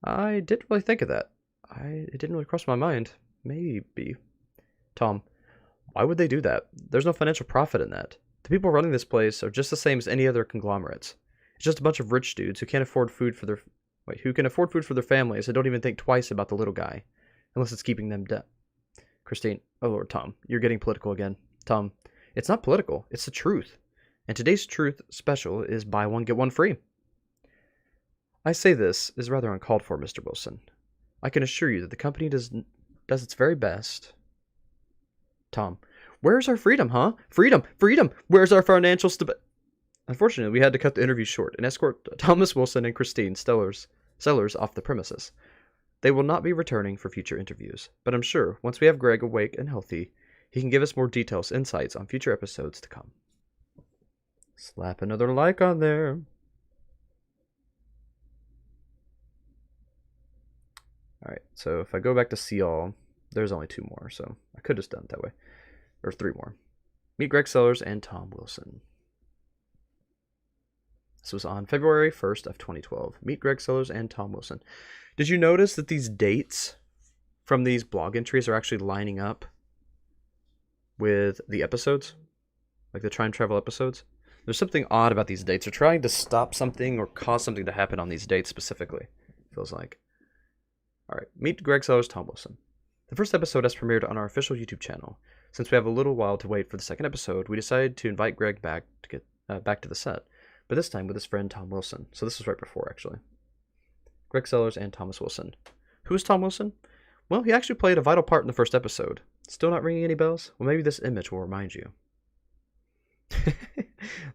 I didn't really think of that. It didn't really cross my mind. Maybe. Tom, why would they do that? There's no financial profit in that. The people running this place are just the same as any other conglomerates. It's just a bunch of rich dudes who can afford food for their families and don't even think twice about the little guy, unless it's keeping them dead. Christine, oh Lord, Tom, you're getting political again. Tom, it's not political, it's the truth. And today's truth special is buy one, get one free. I say this is rather uncalled for, Mr. Wilson. I can assure you that the company does its very best. Tom, where's our freedom, huh? Freedom! Where's our financial stability? Unfortunately, we had to cut the interview short and escort Thomas Wilson and Christine Sellers off the premises. They will not be returning for future interviews, but I'm sure once we have Greg awake and healthy, he can give us more details, insights on future episodes to come. Slap another like on there. Alright, so if I go back to see all, there's only 2 more, so I could have just done it that way. Or 3 more. Meet Greg Sellers and Tom Wilson. This was on February 1st of 2012. Meet Greg Sellers and Tom Wilson. Did you notice that these dates from these blog entries are actually lining up with the episodes? Like the time travel episodes? There's something odd about these dates. They're trying to stop something or cause something to happen on these dates specifically. Feels like. Alright, meet Greg Sellers, Tom Wilson. The first episode has premiered on our official YouTube channel. Since we have a little while to wait for the second episode, we decided to invite Greg back to the set, but this time with his friend Tom Wilson. So this was right before, actually. Greg Sellers and Thomas Wilson. Who is Tom Wilson? Well, he actually played a vital part in the first episode. Still not ringing any bells? Well, maybe this image will remind you.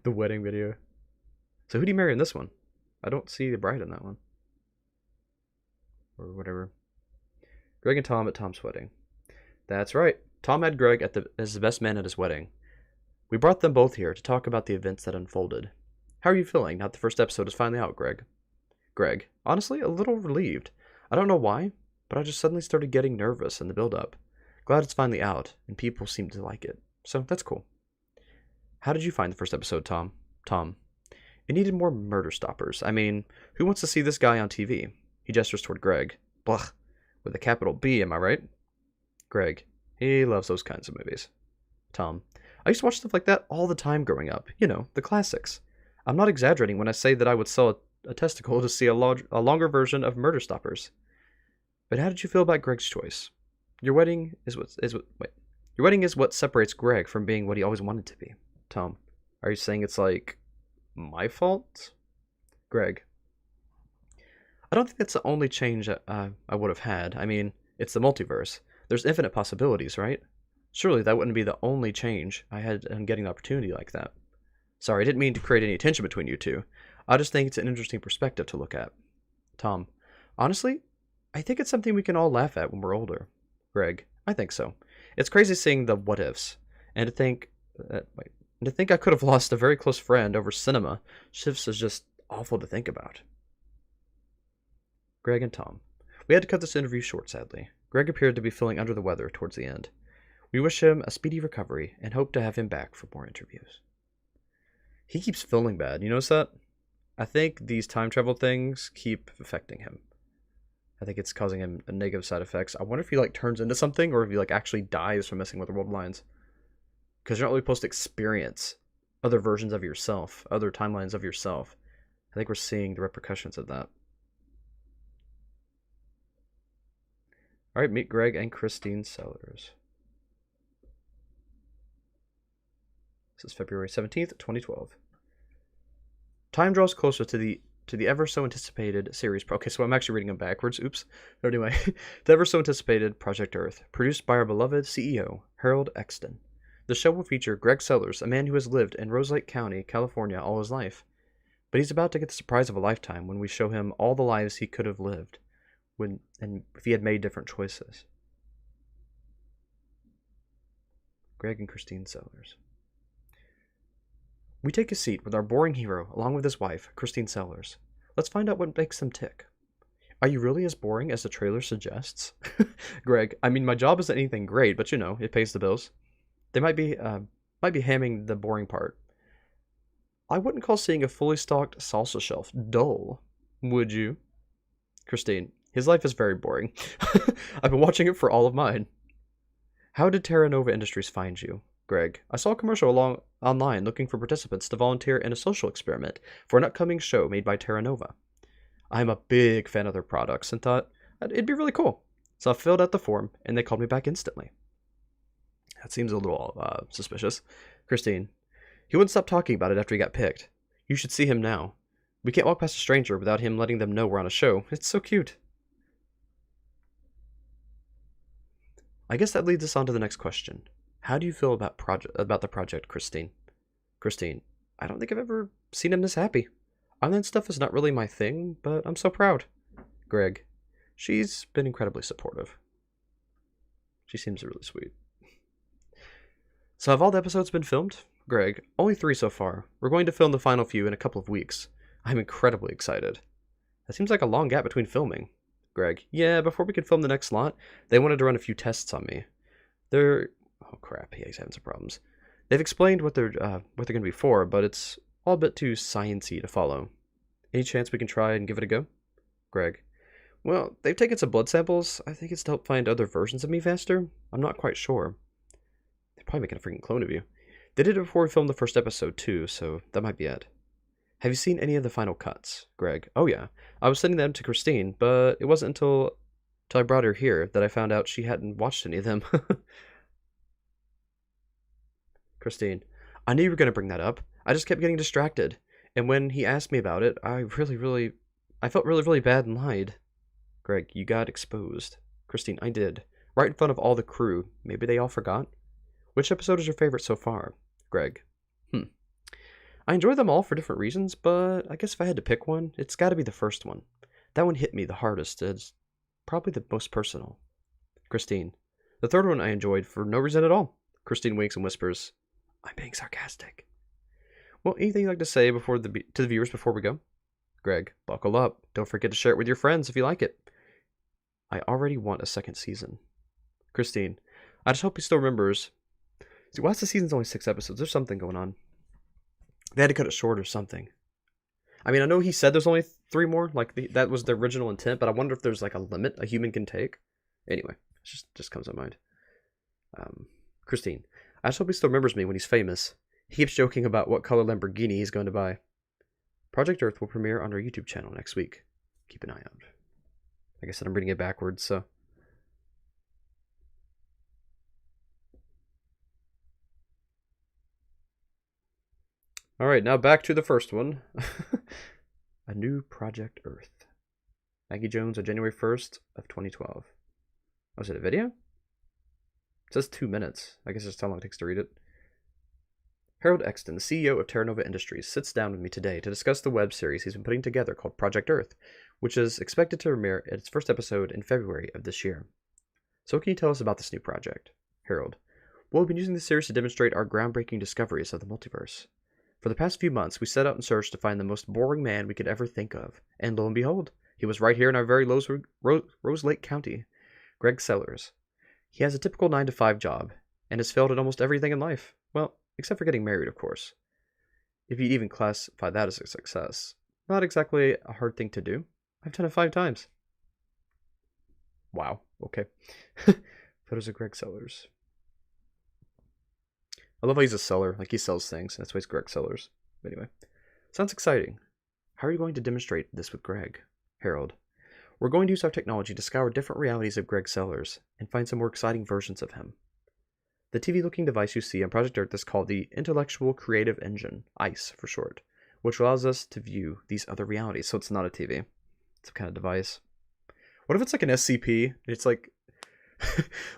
The wedding video. So who do you marry in this one? I don't see the bride in that one. Or whatever. Greg and Tom at Tom's wedding. That's right. Tom had Greg as the best man at his wedding. We brought them both here to talk about the events that unfolded. How are you feeling now that the first episode is finally out, Greg? Greg, honestly, a little relieved. I don't know why, but I just suddenly started getting nervous in the build-up. Glad it's finally out, and people seem to like it. So, that's cool. How did you find the first episode, Tom? Tom. It needed more murder stoppers. I mean, who wants to see this guy on TV? He gestures toward Greg. Blah. With a capital B, am I right? Greg. He loves those kinds of movies. Tom. I used to watch stuff like that all the time growing up. You know, the classics. I'm not exaggerating when I say that I would sell a testicle to see a longer version of Murder Stoppers. But how did you feel about Greg's choice? Your wedding is what separates Greg from being what he always wanted to be. Tom. Are you saying it's like my fault? Greg. I don't think that's the only change I would have had. I mean, it's the multiverse. There's infinite possibilities, right? Surely that wouldn't be the only change I had in getting an opportunity like that. Sorry, I didn't mean to create any tension between you two. I just think it's an interesting perspective to look at. Tom. Honestly, I think it's something we can all laugh at when we're older. Greg. I think so. It's crazy seeing the what-ifs. And to think I could have lost a very close friend over cinema shifts is just awful to think about. Greg and Tom. We had to cut this interview short, sadly. Greg appeared to be feeling under the weather towards the end. We wish him a speedy recovery and hope to have him back for more interviews. He keeps feeling bad. You notice that? I think these time travel things keep affecting him. I think it's causing him negative side effects. I wonder if he turns into something or if he actually dies from messing with the world lines. Because you're not really supposed to experience other versions of yourself, other timelines of yourself. I think we're seeing the repercussions of that. Alright, meet Greg and Christine Sellers. This is February 17th, 2012. Time draws closer to the ever so anticipated series. Okay, so I'm actually reading them backwards. Oops. But anyway, the ever so anticipated Project Earth, produced by our beloved CEO, Harold Exton. The show will feature Greg Sellers, a man who has lived in Rose Lake County, California all his life. But he's about to get the surprise of a lifetime when we show him all the lives he could have lived and if he had made different choices. Greg and Christine Sellers. We take a seat with our boring hero along with his wife, Christine Sellers. Let's find out what makes them tick. Are you really as boring as the trailer suggests? Greg, I mean, my job isn't anything great, but you know, it pays the bills. They might be hamming the boring part. I wouldn't call seeing a fully stocked salsa shelf dull, would you? Christine, his life is very boring. I've been watching it for all of mine. How did Terra Nova Industries find you? Greg, I saw a commercial online looking for participants to volunteer in a social experiment for an upcoming show made by Terra Nova. I'm a big fan of their products and thought it'd be really cool. So I filled out the form and they called me back instantly. That seems a little suspicious. Christine, he wouldn't stop talking about it after he got picked. You should see him now. We can't walk past a stranger without him letting them know we're on a show. It's so cute. I guess that leads us on to the next question. How do you feel about the project, Christine? Christine, I don't think I've ever seen him this happy. Online stuff is not really my thing, but I'm so proud. Greg, she's been incredibly supportive. She seems really sweet. So have all the episodes been filmed? Greg, only 3 so far. We're going to film the final few in a couple of weeks. I'm incredibly excited. That seems like a long gap between filming. Greg, yeah, before we could film the next lot, they wanted to run a few tests on me. Oh crap, he's having some problems. They've explained what they're going to be for, but it's all a bit too sciencey to follow. Any chance we can try and give it a go? Greg, well, they've taken some blood samples. I think it's to help find other versions of me faster. I'm not quite sure. They're probably making a freaking clone of you. They did it before we filmed the first episode too, so that might be it. Have you seen any of the final cuts? Greg, oh yeah. I was sending them to Christine, but it wasn't until So I brought her here, that I found out she hadn't watched any of them. Christine, I knew you were going to bring that up. I just kept getting distracted. And when he asked me about it, I felt really bad and lied. Greg, you got exposed. Christine, I did. Right in front of all the crew. Maybe they all forgot? Which episode is your favorite so far? Greg. I enjoy them all for different reasons, but I guess if I had to pick one, it's got to be the first one. That one hit me the hardest. It's probably the most personal. Christine. The third one I enjoyed for no reason at all. Christine winks and whispers, I'm being sarcastic. Well, anything you'd like to say to the viewers before we go? Greg, buckle up. Don't forget to share it with your friends if you like it. I already want a second season. Christine, I just hope he still remembers. See, why is the season's only 6 episodes? There's something going on. They had to cut it short or something. I mean, I know he said there's only 3 more. Like, that was the original intent, but I wonder if there's, like, a limit a human can take. Anyway, it just comes to mind. Christine, I just hope he still remembers me when he's famous. He keeps joking about what color Lamborghini he's going to buy. Project Earth will premiere on our YouTube channel next week. Keep an eye out. Like I said, I'm reading it backwards, so... Alright, now back to the first one. A new Project Earth. Maggie Jones on January 1st of 2012. Oh, is it a video? It says 2 minutes. I guess that's how long it takes to read it. Harold Exton, the CEO of Terra Nova Industries, sits down with me today to discuss the web series he's been putting together called Project Earth, which is expected to premiere its first episode in February of this year. So what can you tell us about this new project? Harold. Well, we've been using this series to demonstrate our groundbreaking discoveries of the multiverse. For the past few months, we set out in search to find the most boring man we could ever think of, and lo and behold, he was right here in our very Rose Lake County, Greg Sellers. He has a typical 9-to-5 job, and has failed at almost everything in life. Well, except for getting married, of course. If you'd even classify that as a success. Not exactly a hard thing to do. I've done it 5 times. Wow, okay. Photos of Greg Sellers. I love how he's a seller, like he sells things, that's why he's Greg Sellers. But anyway, sounds exciting. How are you going to demonstrate this with Greg? Harold. We're going to use our technology to scour different realities of Greg Sellers, and find some more exciting versions of him. The TV-looking device you see on Project Earth is called the Intellectual Creative Engine, ICE for short, which allows us to view these other realities, so it's not a TV. It's a kind of device. What if it's like an SCP? It's like,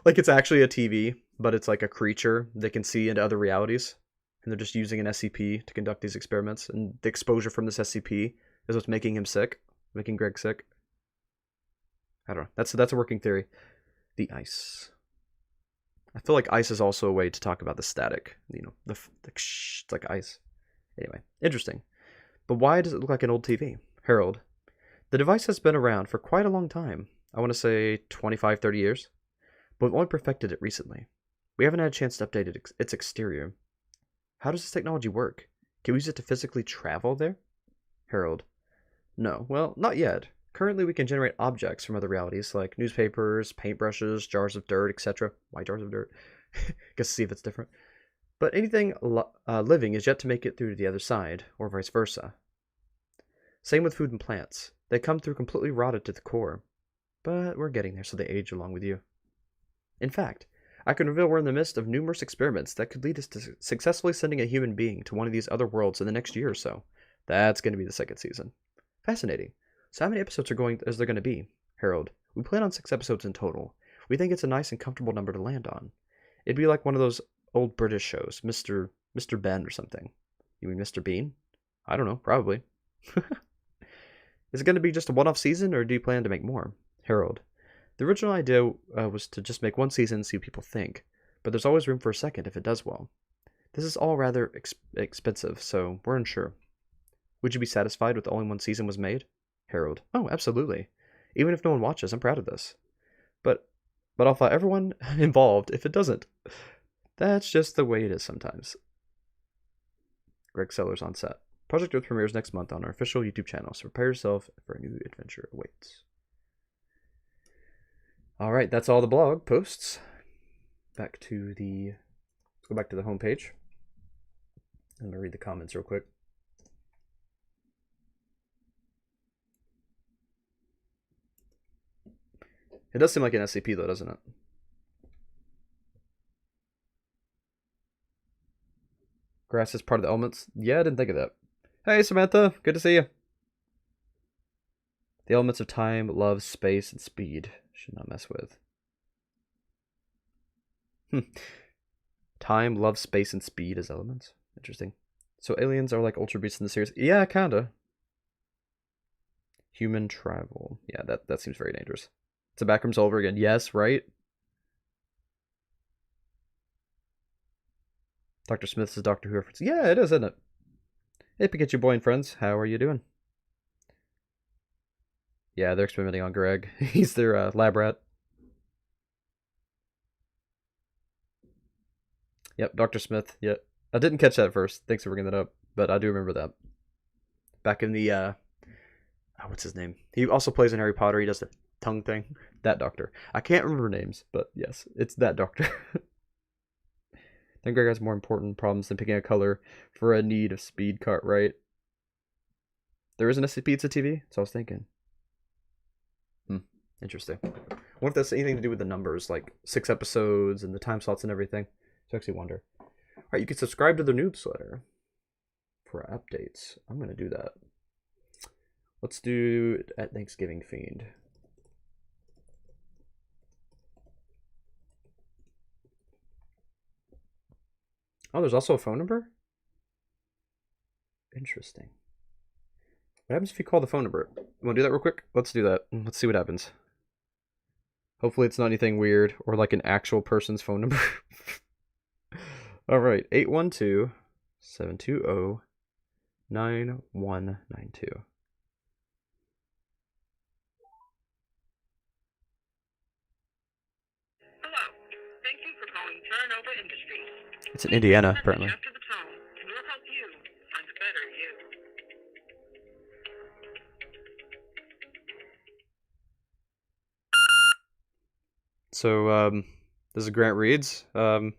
like it's actually a TV, but it's like a creature that can see into other realities, and they're just using an SCP to conduct these experiments, and the exposure from this SCP is what's making him sick, making Greg sick. I don't know. That's a working theory. The ICE. I feel like ice is also a way to talk about the static. You know, the it's like ice. Anyway, interesting. But why does it look like an old TV? Harold. The device has been around for quite a long time. I want to say 25, 30 years. But we've only perfected it recently. We haven't had a chance to update its exterior. How does this technology work? Can we use it to physically travel there? Harold. No, well, not yet. Currently, we can generate objects from other realities, like newspapers, paintbrushes, jars of dirt, etc. Why jars of dirt? Guess to see if it's different. But anything living is yet to make it through to the other side, or vice versa. Same with food and plants. They come through completely rotted to the core. But we're getting there, so they age along with you. In fact, I can reveal we're in the midst of numerous experiments that could lead us to successfully sending a human being to one of these other worlds in the next year or so. That's going to be the second season. Fascinating. So how many episodes is there going to be? Harold. We plan on 6 episodes in total. We think it's a nice and comfortable number to land on. It'd be like one of those old British shows, Mr. Ben or something. You mean Mr. Bean? I don't know, probably. Is it going to be just a one-off season, or do you plan to make more? Harold. The original idea was to just make 1 season and see what people think, but there's always room for a second if it does well. This is all rather expensive, so we're unsure. Would you be satisfied with only 1 season was made? Harold. Oh, absolutely. Even if no one watches, I'm proud of this. But I'll fight everyone involved if it doesn't. That's just the way it is sometimes. Greg Sellers on set. Project Earth premieres next month on our official YouTube channel, so prepare yourself for a new adventure awaits. Alright, that's all the blog posts. Let's go back to the homepage. I'm going to read the comments real quick. It does seem like an SCP though, doesn't it? Grass is part of the elements. Yeah, I didn't think of that. Hey, Samantha. Good to see you. The elements of time, love, space, and speed. Should not mess with. Time, love, space, and speed as elements. Interesting. So aliens are like ultra beasts in the series. Yeah, kinda. Human travel. Yeah, that seems very dangerous. It's a backrooms all over again. Yes, right? Dr. Smith's Doctor Who reference. Yeah, it is, isn't it? Hey, Pikachu boy and friends. How are you doing? Yeah, they're experimenting on Greg. He's their lab rat. Yep, Dr. Smith. Yeah, I didn't catch that at first. Thanks for bringing that up, but I do remember that. Back in the what's his name? He also plays in Harry Potter. He does the tongue thing. That doctor. I can't remember names, but yes, it's that doctor. I think Greg has more important problems than picking a color for a need of speed cut, right? There is an SCP, it's a TV. That's what I was thinking. Interesting. I wonder if that's anything to do with the numbers, like 6 episodes and the time slots and everything. I actually wonder. Alright, you can subscribe to the newsletter for updates. I'm going to do that. Let's do it at Thanksgiving Fiend. Oh, there's also a phone number? Interesting. What happens if you call the phone number? You want to do that real quick? Let's do that. Let's see what happens. Hopefully it's not anything weird or like an actual person's phone number. Alright, 812-720-9192. Hello. Thank you for calling Terra Nova Industries. It's in Indiana, apparently. After the tone, and we'll help you find a better you. So, this is Grant Reeds, from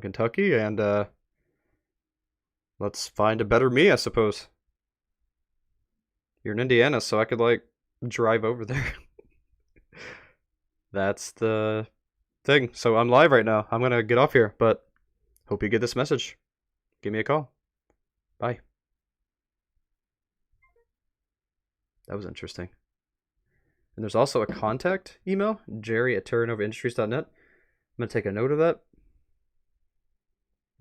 Kentucky, and, let's find a better me, I suppose. You're in Indiana, so I could, like, drive over there. That's the thing. So I'm live right now. I'm gonna get off here, but hope you get this message. Give me a call. Bye. That was interesting. And there's also a contact email, jerry@terranovaindustries.net. I'm going to take a note of that.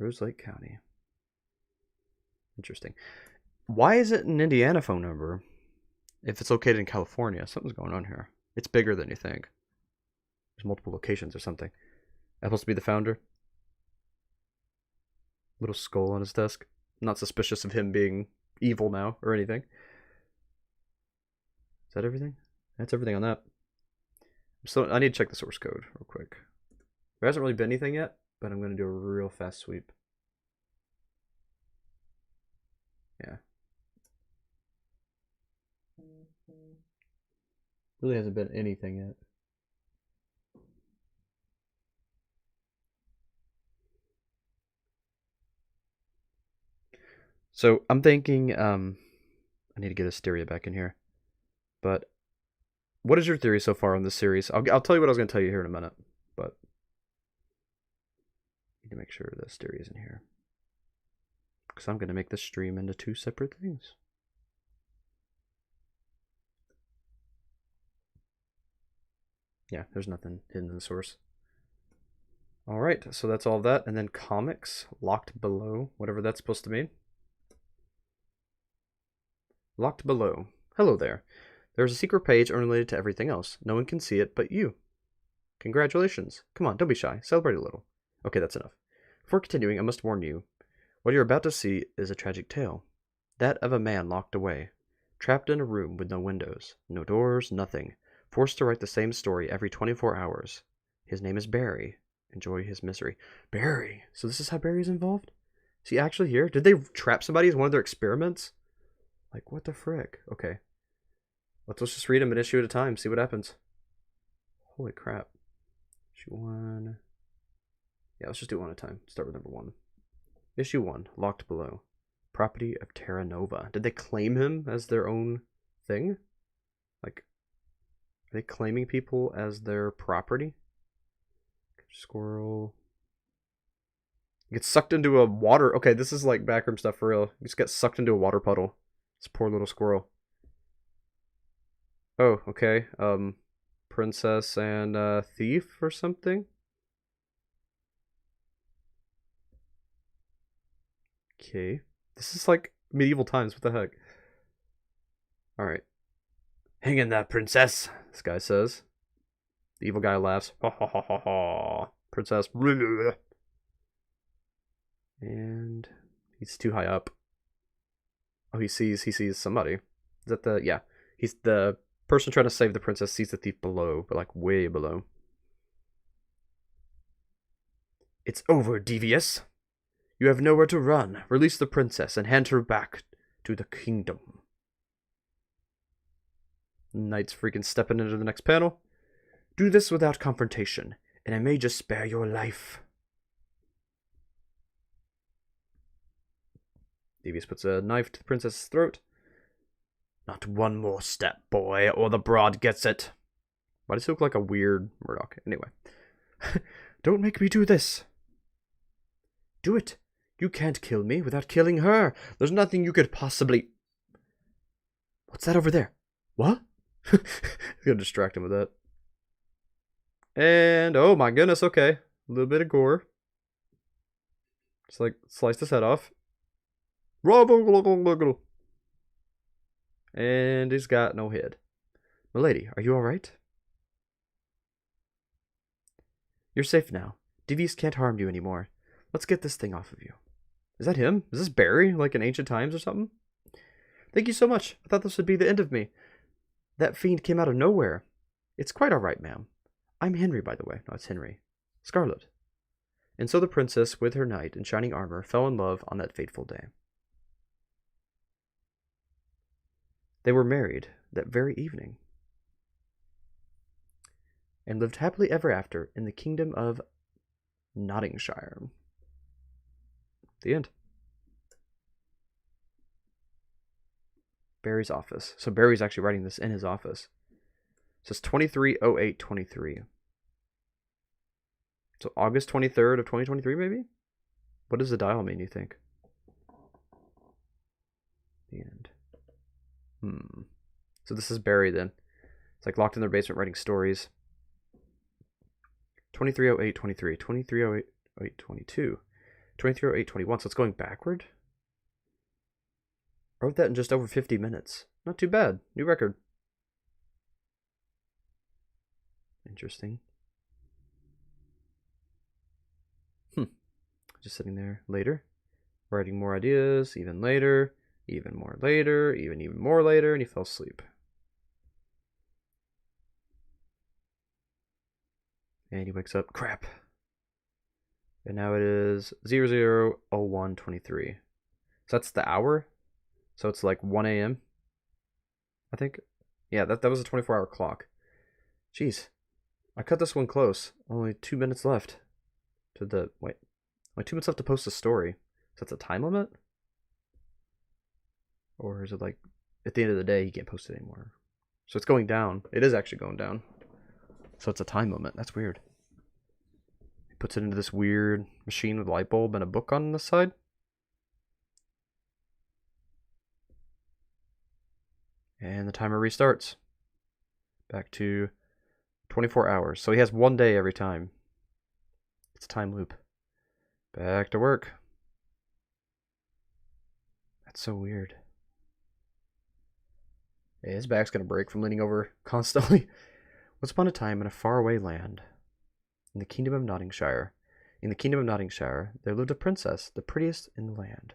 Rose Lake County. Interesting. Why is it an Indiana phone number if it's located in California? Something's going on here. It's bigger than you think. There's multiple locations or something. That's supposed to be the founder. Little skull on his desk. I'm not suspicious of him being evil now or anything. Is that everything? That's everything on that. So I need to check the source code real quick. There hasn't really been anything yet, but I'm going to do a real fast sweep. Yeah. Really hasn't been anything yet. So I'm thinking, I need to get Asteria back in here. But what is your theory so far on this series? I'll tell you what I was going to tell you here in a minute, but I need to make sure the Asteria is in here. Because I'm going to make this stream into 2 separate things. Yeah, there's nothing hidden in the source. Alright, so that's all that. And then comics, locked below, whatever that's supposed to mean. Locked below. Hello there. There's a secret page unrelated to everything else. No one can see it but you. Congratulations. Come on, don't be shy. Celebrate a little. Okay, that's enough. Before continuing, I must warn you. What you're about to see is a tragic tale. That of a man locked away. Trapped in a room with no windows, no doors, nothing. Forced to write the same story every 24 hours. His name is Barry. Enjoy his misery. Barry! So this is how Barry's involved? Is he actually here? Did they trap somebody as one of their experiments? Like, what the frick? Okay. Let's just read them an issue at a time, see what happens. Holy crap. Issue 1. Yeah, let's just do it one at a time. Start with number 1. Issue 1, locked below. Property of Terra Nova. Did they claim him as their own thing? Like, they claiming people as their property? Squirrel. Gets sucked into a water. Okay, this is like backroom stuff for real. He just gets sucked into a water puddle. This poor little squirrel. Oh, okay. Princess and thief or something. Okay. This is like medieval times. What the heck? Alright. Hang in there, princess, this guy says. The evil guy laughs. Ha ha ha ha ha. Princess. And he's too high up. Oh, he sees somebody. Is that the, yeah. He's the person trying to save the princess sees the thief below, but like way below. It's over, devious. You have nowhere to run. Release the princess and hand her back to the kingdom. Knight's freaking stepping into the next panel. Do this without confrontation, and I may just spare your life. Devious puts a knife to the princess's throat. Not one more step, boy, or the broad gets it. Why does he look like a weird Murdoch? Anyway. Don't make me do this. Do it. You can't kill me without killing her. There's nothing you could possibly... What's that over there? What? I'm gonna distract him with that. And, oh my goodness, okay. A little bit of gore. Just like, sliced his head off. And he's got no head. Milady, are you alright? You're safe now. Devious can't harm you anymore. Let's get this thing off of you. Is that him? Is this Barry, like in ancient times or something? Thank you so much. I thought this would be the end of me. That fiend came out of nowhere. It's quite alright, ma'am. I'm Henry, by the way. No, it's Henry. Scarlet. And so the princess, with her knight in shining armor, fell in love on that fateful day. They were married that very evening, and lived happily ever after in the kingdom of Nottingshire. The end. Barry's office. So Barry's actually writing this in his office. It says 230823. So August 23rd of 2023, maybe? What does the dial mean, you think? The end. So this is Barry then. It's like locked in their basement writing stories. 230823, 230822, 230821. So it's going backward. I wrote that in just over 50 minutes. Not too bad. New record. Interesting. Just sitting there later. Writing more ideas, even later. Even more later, even more later, and he fell asleep. And he wakes up, crap. And now it is 000123. So that's the hour. So it's like 1 a.m. I think. Yeah, that was a 24-hour clock. Jeez. I cut this one close. Only 2 minutes left. Only 2 minutes left to post a story. So that's a time limit? Or is it like, at the end of the day, you can't post it anymore? So it's going down. It is actually going down. So it's a time limit. That's weird. He puts it into this weird machine with a light bulb and a book on the side. And the timer restarts. Back to 24 hours. So he has 1 day every time. It's a time loop. Back to work. That's so weird. Hey, his back's gonna break from leaning over constantly. Once upon a time in a faraway land, in the kingdom of Nottingshire, there lived a princess, the prettiest in the land.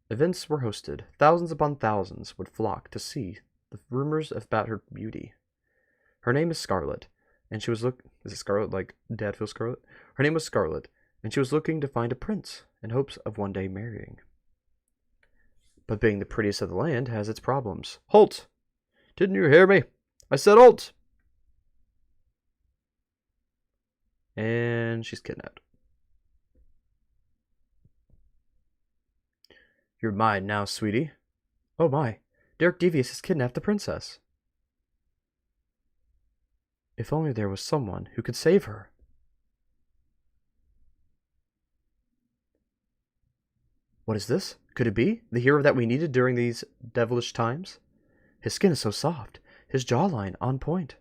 Events were hosted. Thousands upon thousands would flock to see the rumors about her beauty. Her name is Scarlet, and she was Is it Scarlet like Dad feels Scarlet? Her name was Scarlet, and she was looking to find a prince in hopes of one day marrying. But being the prettiest of the land has its problems. Halt! Didn't you hear me? I said halt! And she's kidnapped. You're mine now, sweetie. Oh my, Derek Devious has kidnapped the princess. If only there was someone who could save her. What is this? Could it be the hero that we needed during these devilish times? His skin is so soft, his jawline on point.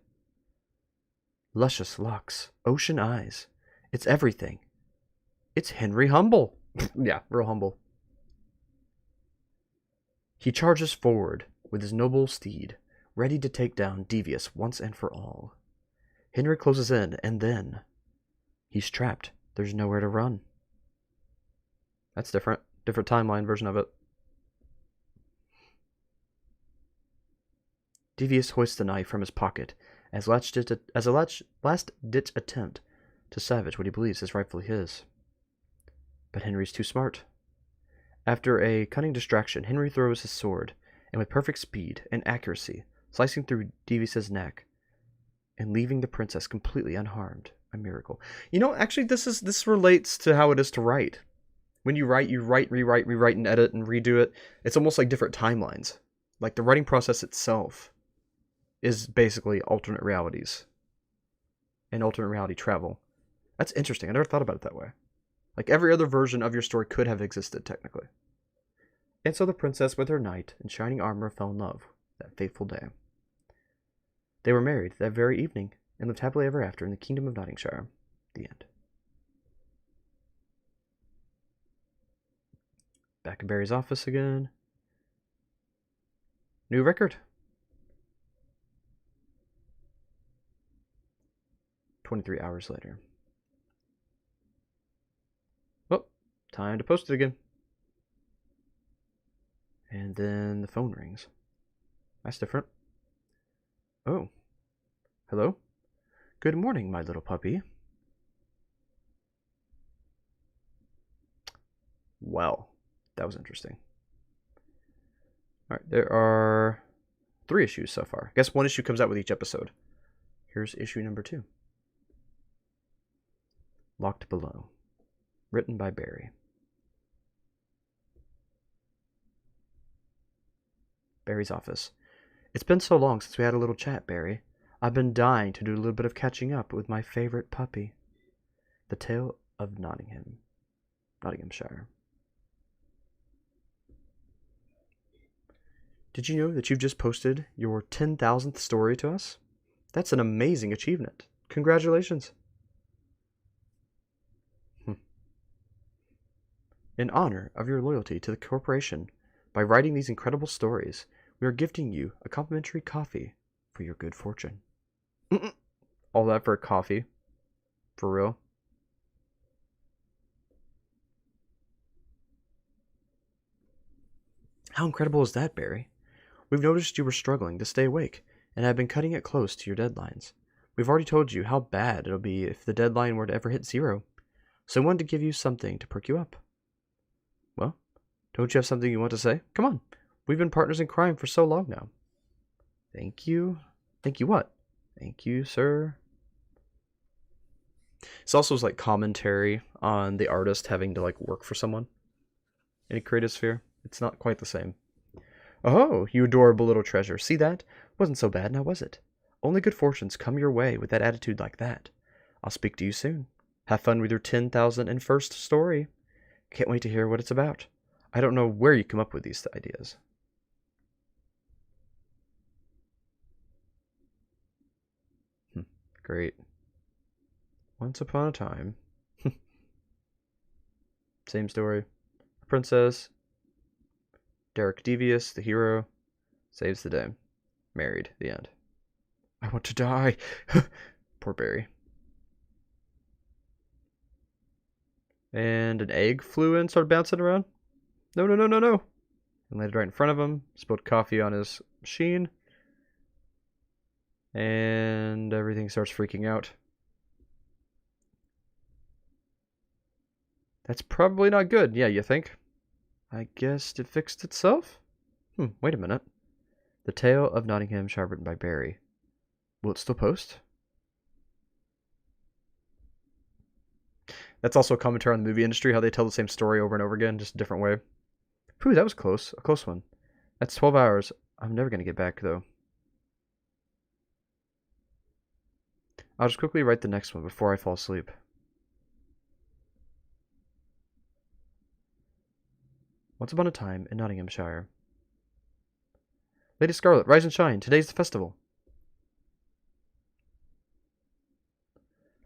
Luscious locks, ocean eyes. It's everything. It's Henry Humble. Yeah, real humble. He charges forward with his noble steed, ready to take down Devious once and for all. Henry closes in, and then he's trapped. There's nowhere to run. That's different. Different timeline version of it. Devious hoists the knife from his pocket as a last-ditch attempt to salvage what he believes is rightfully his. But Henry's too smart. After a cunning distraction, Henry throws his sword, and with perfect speed and accuracy, slicing through Devious's neck and leaving the princess completely unharmed. A miracle. You know, actually, this relates to how it is to write. When you write, rewrite, and edit, and redo it. It's almost like different timelines. Like, the writing process itself is basically alternate realities. And alternate reality travel. That's interesting. I never thought about it that way. Like, every other version of your story could have existed, technically. And so the princess with her knight in shining armor fell in love that fateful day. They were married that very evening and lived happily ever after in the kingdom of Nottinghamshire. The end. Back in Barry's office again. New record. 23 hours later. Well, time to post it again. And then the phone rings. That's different. Oh. Hello? Good morning, my little puppy. Well, that was interesting. Alright, there are 3 issues so far. I guess 1 issue comes out with each episode. Here's issue number 2. Locked Below. Written by Barry. Barry's office. It's been so long since we had a little chat, Barry. I've been dying to do a little bit of catching up with my favorite puppy. The Tale of Nottinghamshire. Did you know that you've just posted your 10,000th story to us? That's an amazing achievement. Congratulations. In honor of your loyalty to the corporation, by writing these incredible stories, we are gifting you a complimentary coffee for your good fortune. All that for a coffee? For real? How incredible is that, Barry? We've noticed you were struggling to stay awake, and have been cutting it close to your deadlines. We've already told you how bad it'll be if the deadline were to ever hit 0, so I wanted to give you something to perk you up. Well, don't you have something you want to say? Come on. We've been partners in crime for so long now. Thank you. Thank you what? Thank you, sir. This also is like commentary on the artist having to like work for someone in a creative sphere. It's not quite the same. Oh, you adorable little treasure. See that? Wasn't so bad now, was it? Only good fortunes come your way with that attitude like that. I'll speak to you soon. Have fun with your 10,001st story. Can't wait to hear what it's about. I don't know where you come up with these ideas. Great. Once upon a time. Same story. A princess. Derek Devious, the hero, saves the day. Married. The end. I want to die. Poor Barry. And an egg flew in, started bouncing around. No. And landed right in front of him. Spilled coffee on his machine. And everything starts freaking out. That's probably not good. Yeah, you think? I guess it fixed itself? Wait a minute. The Tale of Nottinghamshire, written by Barry. Will it still post? That's also a commentary on the movie industry, how they tell the same story over and over again, just a different way. Phew, that was close. A close one. That's 12 hours. I'm never going to get back, though. I'll just quickly write the next one before I fall asleep. Once upon a time in Nottinghamshire. Lady Scarlet, rise and shine. Today's the festival.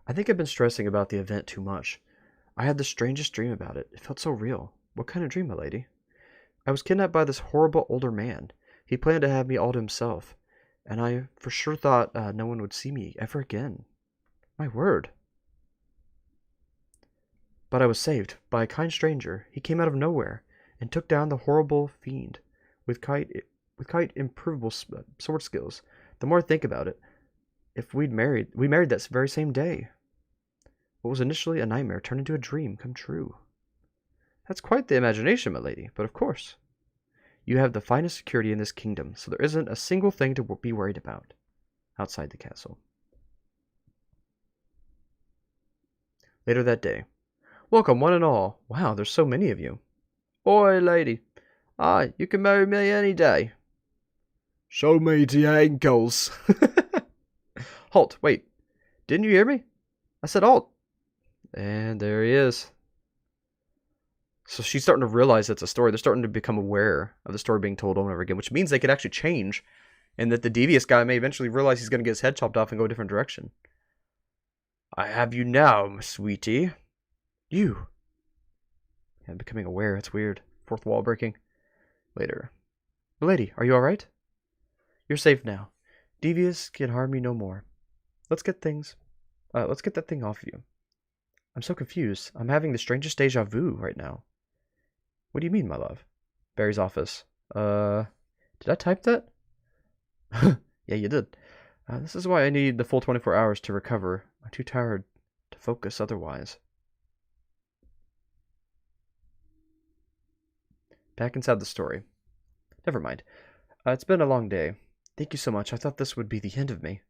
I think I've been stressing about the event too much. I had the strangest dream about it. It felt so real. What kind of dream, my lady? I was kidnapped by this horrible older man. He planned to have me all to himself, and I for sure thought no one would see me ever again. My word. But I was saved by a kind stranger. He came out of nowhere and took down the horrible fiend with quite improvable sword skills. The more I think about it, if we married that very same day. What was initially a nightmare turned into a dream come true. That's quite the imagination, my lady, but of course. You have the finest security in this kingdom, so there isn't a single thing to be worried about outside the castle. Later that day. Welcome, one and all. Wow, there's so many of you. Oi, lady. Aye, you can marry me any day. Show me the ankles. Halt, wait. Didn't you hear me? I said halt. And there he is. So she's starting to realize it's a story. They're starting to become aware of the story being told over and over again, which means they could actually change, and that the devious guy may eventually realize he's going to get his head chopped off and go a different direction. I have you now, sweetie. You. Yeah, becoming aware. It's weird. Fourth wall breaking. Later. Lady, are you alright? You're safe now. Devious can harm you no more. Let's get that thing off you. I'm so confused. I'm having the strangest deja vu right now. What do you mean, my love? Barry's office. Did I type that? Yeah, you did. This is why I need the full 24 hours to recover. I'm too tired to focus otherwise. Back inside the story. Never mind. It's been a long day. Thank you so much. I thought this would be the end of me.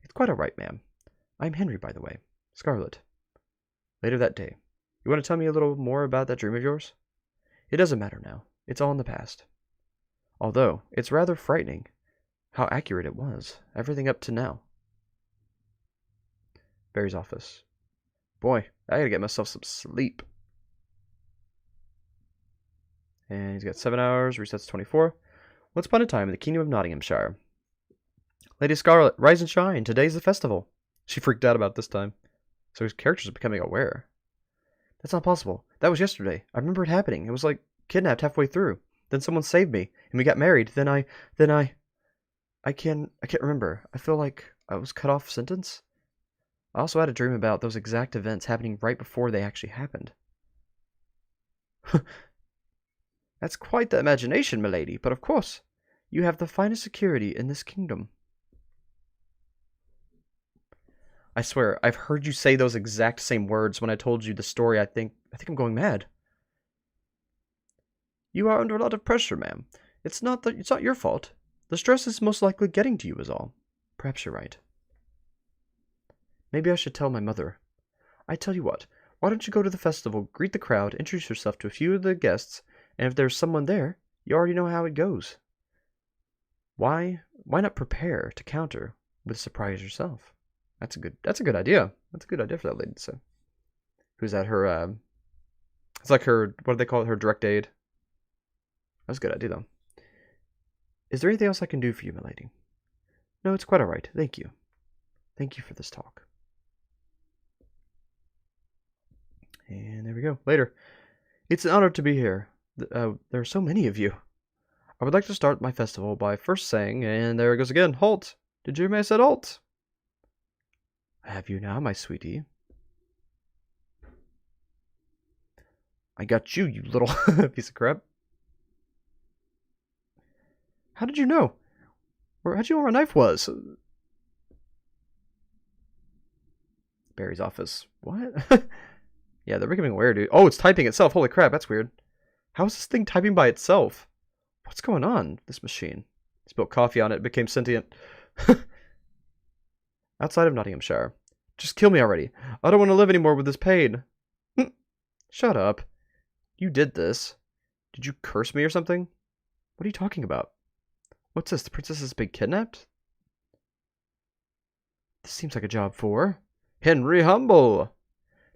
It's quite all right, ma'am. I'm Henry, by the way. Scarlet. Later that day. You want to tell me a little more about that dream of yours? It doesn't matter now. It's all in the past. Although, it's rather frightening how accurate it was. Everything up to now. Barry's office. Boy, I gotta get myself some sleep. And he's got 7 hours. Resets 24. Once upon a time in the kingdom of Nottinghamshire. Lady Scarlet, rise and shine. Today's the festival. She freaked out about this time. So his characters are becoming aware. That's not possible. That was yesterday. I remember it happening. It was like kidnapped halfway through. Then someone saved me, and we got married. Then I can't remember. I feel like I was cut off sentence. I also had a dream about those exact events happening right before they actually happened. That's quite the imagination, milady, but of course, you have the finest security in this kingdom. I swear, I've heard you say those exact same words when I told you the story. I think I'm going mad. You are under a lot of pressure, ma'am. It's not your fault. The stress is most likely getting to you is all. Perhaps you're right. Maybe I should tell my mother. I tell you what, why don't you go to the festival, greet the crowd, introduce yourself to a few of the guests, and if there's someone there, you already know how it goes. Why not prepare to counter with surprise yourself? That's a good idea. That's a good idea for that lady to say. Who's that? Her it's like her, what do they call it? Her direct aid. That's a good idea though. Is there anything else I can do for you, my lady? No, it's quite alright. Thank you. Thank you for this talk. And there we go. Later. It's an honor to be here. There are so many of you. I would like to start my festival by first saying, and there it goes again, halt! Did you hear me? I said halt! I have you now, my sweetie. I got you, you little piece of crap. How did you know? How'd you know where a knife was? Barry's office. What? Yeah, they're becoming aware, dude. Oh, it's typing itself. Holy crap, that's weird. How is this thing typing by itself? What's going on, this machine? Spilled coffee on it, became sentient. Outside of Nottinghamshire. Just kill me already. I don't want to live anymore with this pain. Shut up. You did this. Did you curse me or something? What are you talking about? What's this? The princess has been kidnapped? This seems like a job for Henry Humble.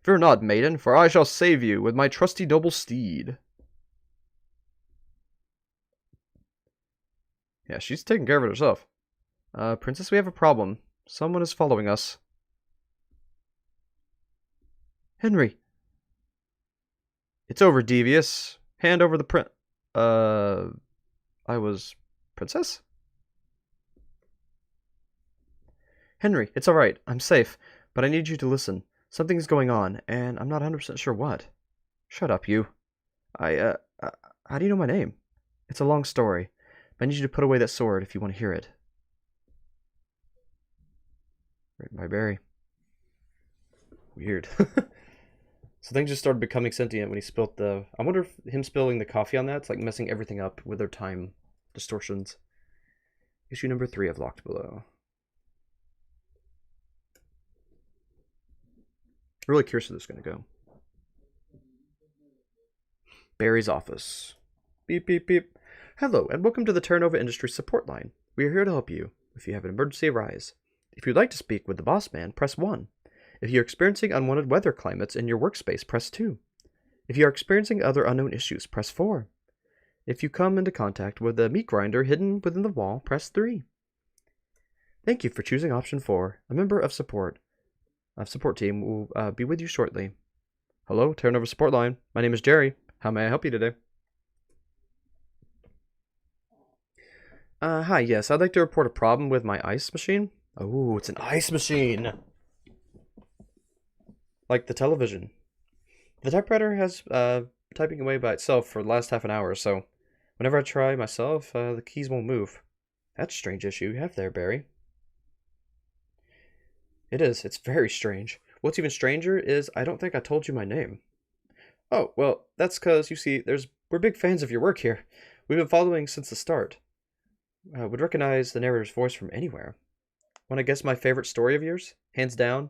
Fear not, maiden, for I shall save you with my trusty noble steed. Yeah, she's taking care of it herself. Princess, we have a problem. Someone is following us. Henry. It's over, devious. Hand over the I was... Princess? Henry, it's alright. I'm safe. But I need you to listen. Something's going on, and I'm not 100% sure what. Shut up, you. How do you know my name? It's a long story. I need you to put away that sword if you want to hear it. Written by Barry. Weird. So things just started becoming sentient when he spilt the... I wonder if him spilling the coffee on that's like messing everything up with their time distortions. Issue number 3 of Locked Below. Really curious where this is going to go. Barry's office. Beep, beep, beep. Hello, and welcome to the Terra Nova Industries support line. We are here to help you if you have an emergency arise. If you'd like to speak with the boss man, press 1. If you're experiencing unwanted weather climates in your workspace, press 2. If you are experiencing other unknown issues, press 4. If you come into contact with a meat grinder hidden within the wall, press 3. Thank you for choosing option 4. A member of support team will be with you shortly. Hello, Terra Nova support line. My name is Jerry. How may I help you today? Hi, yes, I'd like to report a problem with my ice machine. Oh, it's an ice machine! Like the television. The typewriter has typing away by itself for the last half an hour, so whenever I try myself, the keys won't move. That's a strange issue you have there, Barry. It is. It's very strange. What's even stranger is I don't think I told you my name. Oh, well, that's because, you see, we're big fans of your work here. We've been following since the start. Would recognize the narrator's voice from anywhere. Want to guess my favorite story of yours? Hands down,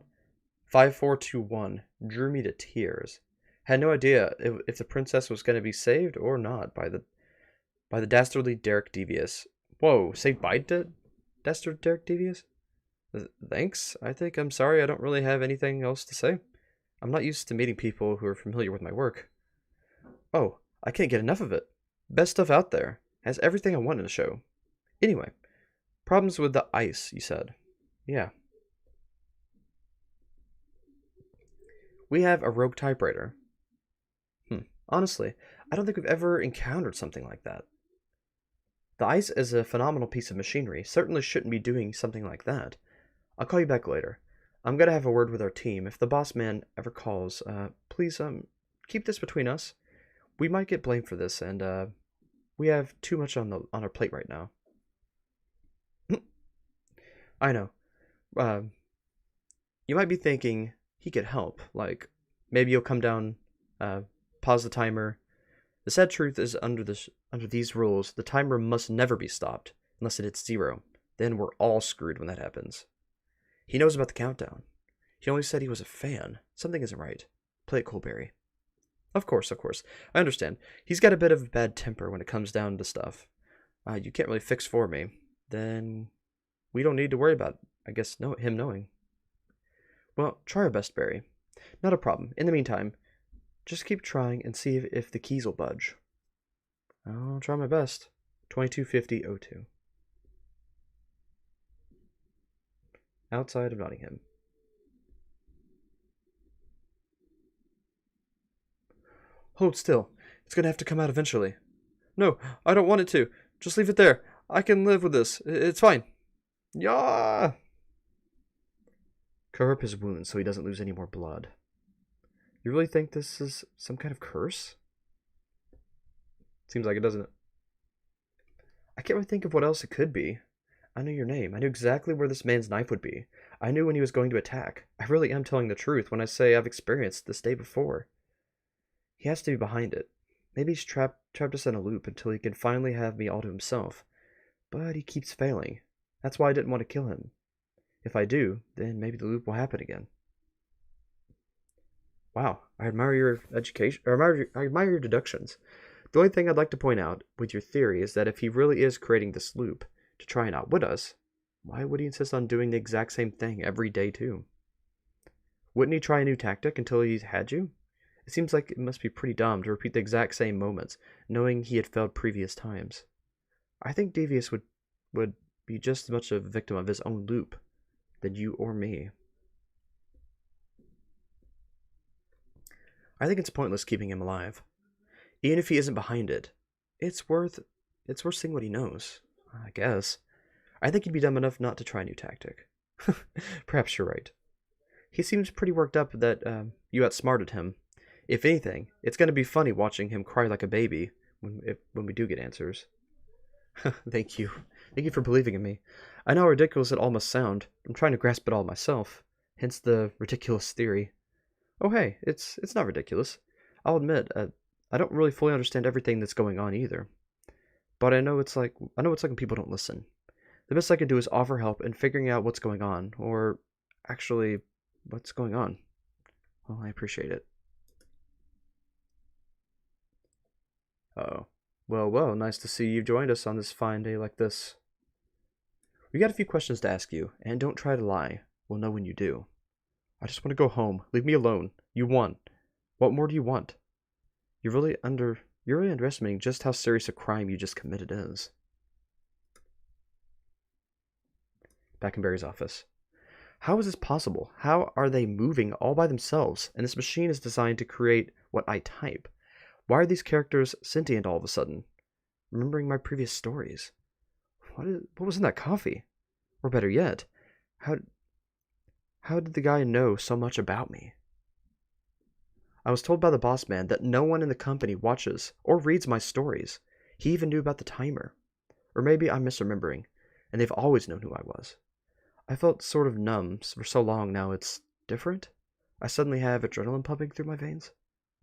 5421 drew me to tears. Had no idea if the princess was going to be saved or not by the dastardly Derek Devious. Whoa, saved by dastard Derek Devious? Thanks. I'm sorry. I don't really have anything else to say. I'm not used to meeting people who are familiar with my work. Oh, I can't get enough of it. Best stuff out there. Has everything I want in a show. Anyway, problems with the ice, you said. Yeah. We have a rogue typewriter. Honestly, I don't think we've ever encountered something like that. The ice is a phenomenal piece of machinery. Certainly shouldn't be doing something like that. I'll call you back later. I'm gonna have a word with our team. If the boss man ever calls, please, keep this between us. We might get blamed for this, and, we have too much on our plate right now. I know. You might be thinking he could help. Like, maybe you'll come down, pause the timer. The sad truth is, under these rules, the timer must never be stopped unless it hits 0. Then we're all screwed when that happens. He knows about the countdown. He only said he was a fan. Something isn't right. Play it cool, Barry. Of course. I understand. He's got a bit of a bad temper when it comes down to stuff. You can't really fix for me. Then we don't need to worry about, I guess, him knowing. Well, try our best, Barry. Not a problem. In the meantime, just keep trying and see if the keys will budge. I'll try my best. 225002. Outside of Nottingham. Hold still. It's gonna have to come out eventually. No, I don't want it to. Just leave it there. I can live with this. It's fine. Yeah. Cover up his wounds so he doesn't lose any more blood. You really think this is some kind of curse? Seems like it, doesn't it? I can't really think of what else it could be. I knew your name. I knew exactly where this man's knife would be. I knew when he was going to attack. I really am telling the truth when I say I've experienced this day before. He has to be behind it. Maybe he's trapped us in a loop until he can finally have me all to himself. But he keeps failing. That's why I didn't want to kill him. If I do, then maybe the loop will happen again. Wow, I admire your education. I admire your deductions. The only thing I'd like to point out with your theory is that if he really is creating this loop to try and outwit us, why would he insist on doing the exact same thing every day too? Wouldn't he try a new tactic until he had you? It seems like it must be pretty dumb to repeat the exact same moments, knowing he had failed previous times. I think Devious would be just as much a victim of his own loop than you or me. I think it's pointless keeping him alive. Even if he isn't behind it, it's worth seeing what he knows, I guess. I think he'd be dumb enough not to try a new tactic. Perhaps you're right. He seems pretty worked up that you outsmarted him. If anything, it's going to be funny watching him cry like a baby when we do get answers. Thank you. Thank you for believing in me. I know how ridiculous it all must sound. I'm trying to grasp it all myself. Hence the ridiculous theory. Oh hey, it's not ridiculous. I'll admit, I don't really fully understand everything that's going on either. But I know it's like when people don't listen. The best I can do is offer help in figuring out what's going on, or actually, what's going on. Well, I appreciate it. Oh. Well, nice to see you've joined us on this fine day like this. We got a few questions to ask you, and don't try to lie. We'll know when you do. I just want to go home. Leave me alone. You won. What more do you want? You're really underestimating just how serious a crime you just committed is. Back in Barry's office. How is this possible? How are they moving all by themselves? And this machine is designed to create what I type. Why are these characters sentient all of a sudden? Remembering my previous stories. What was in that coffee? Or better yet, how did the guy know so much about me? I was told by the boss man that no one in the company watches or reads my stories. He even knew about the timer. Or maybe I'm misremembering, and they've always known who I was. I felt sort of numb for so long now it's different. I suddenly have adrenaline pumping through my veins.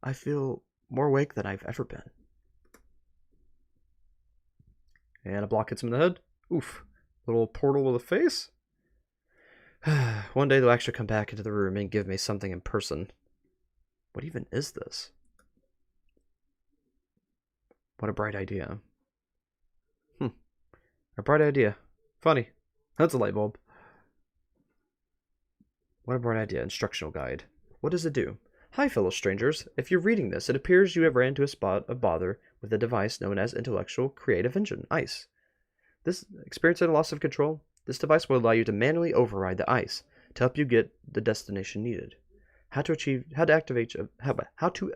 I feel more awake than I've ever been. And a block hits him in the head. Oof. Little portal with a face. One day they'll actually come back into the room and give me something in person. What even is this? What a bright idea. A bright idea. Funny. That's a light bulb. What a bright idea. Instructional guide. What does it do? Hi, fellow strangers. If you're reading this, it appears you have ran into a spot of bother with a device known as Intellectual Creative Engine, ICE. This experiencing a loss of control? This device will allow you to manually override the ICE to help you get the destination needed. How to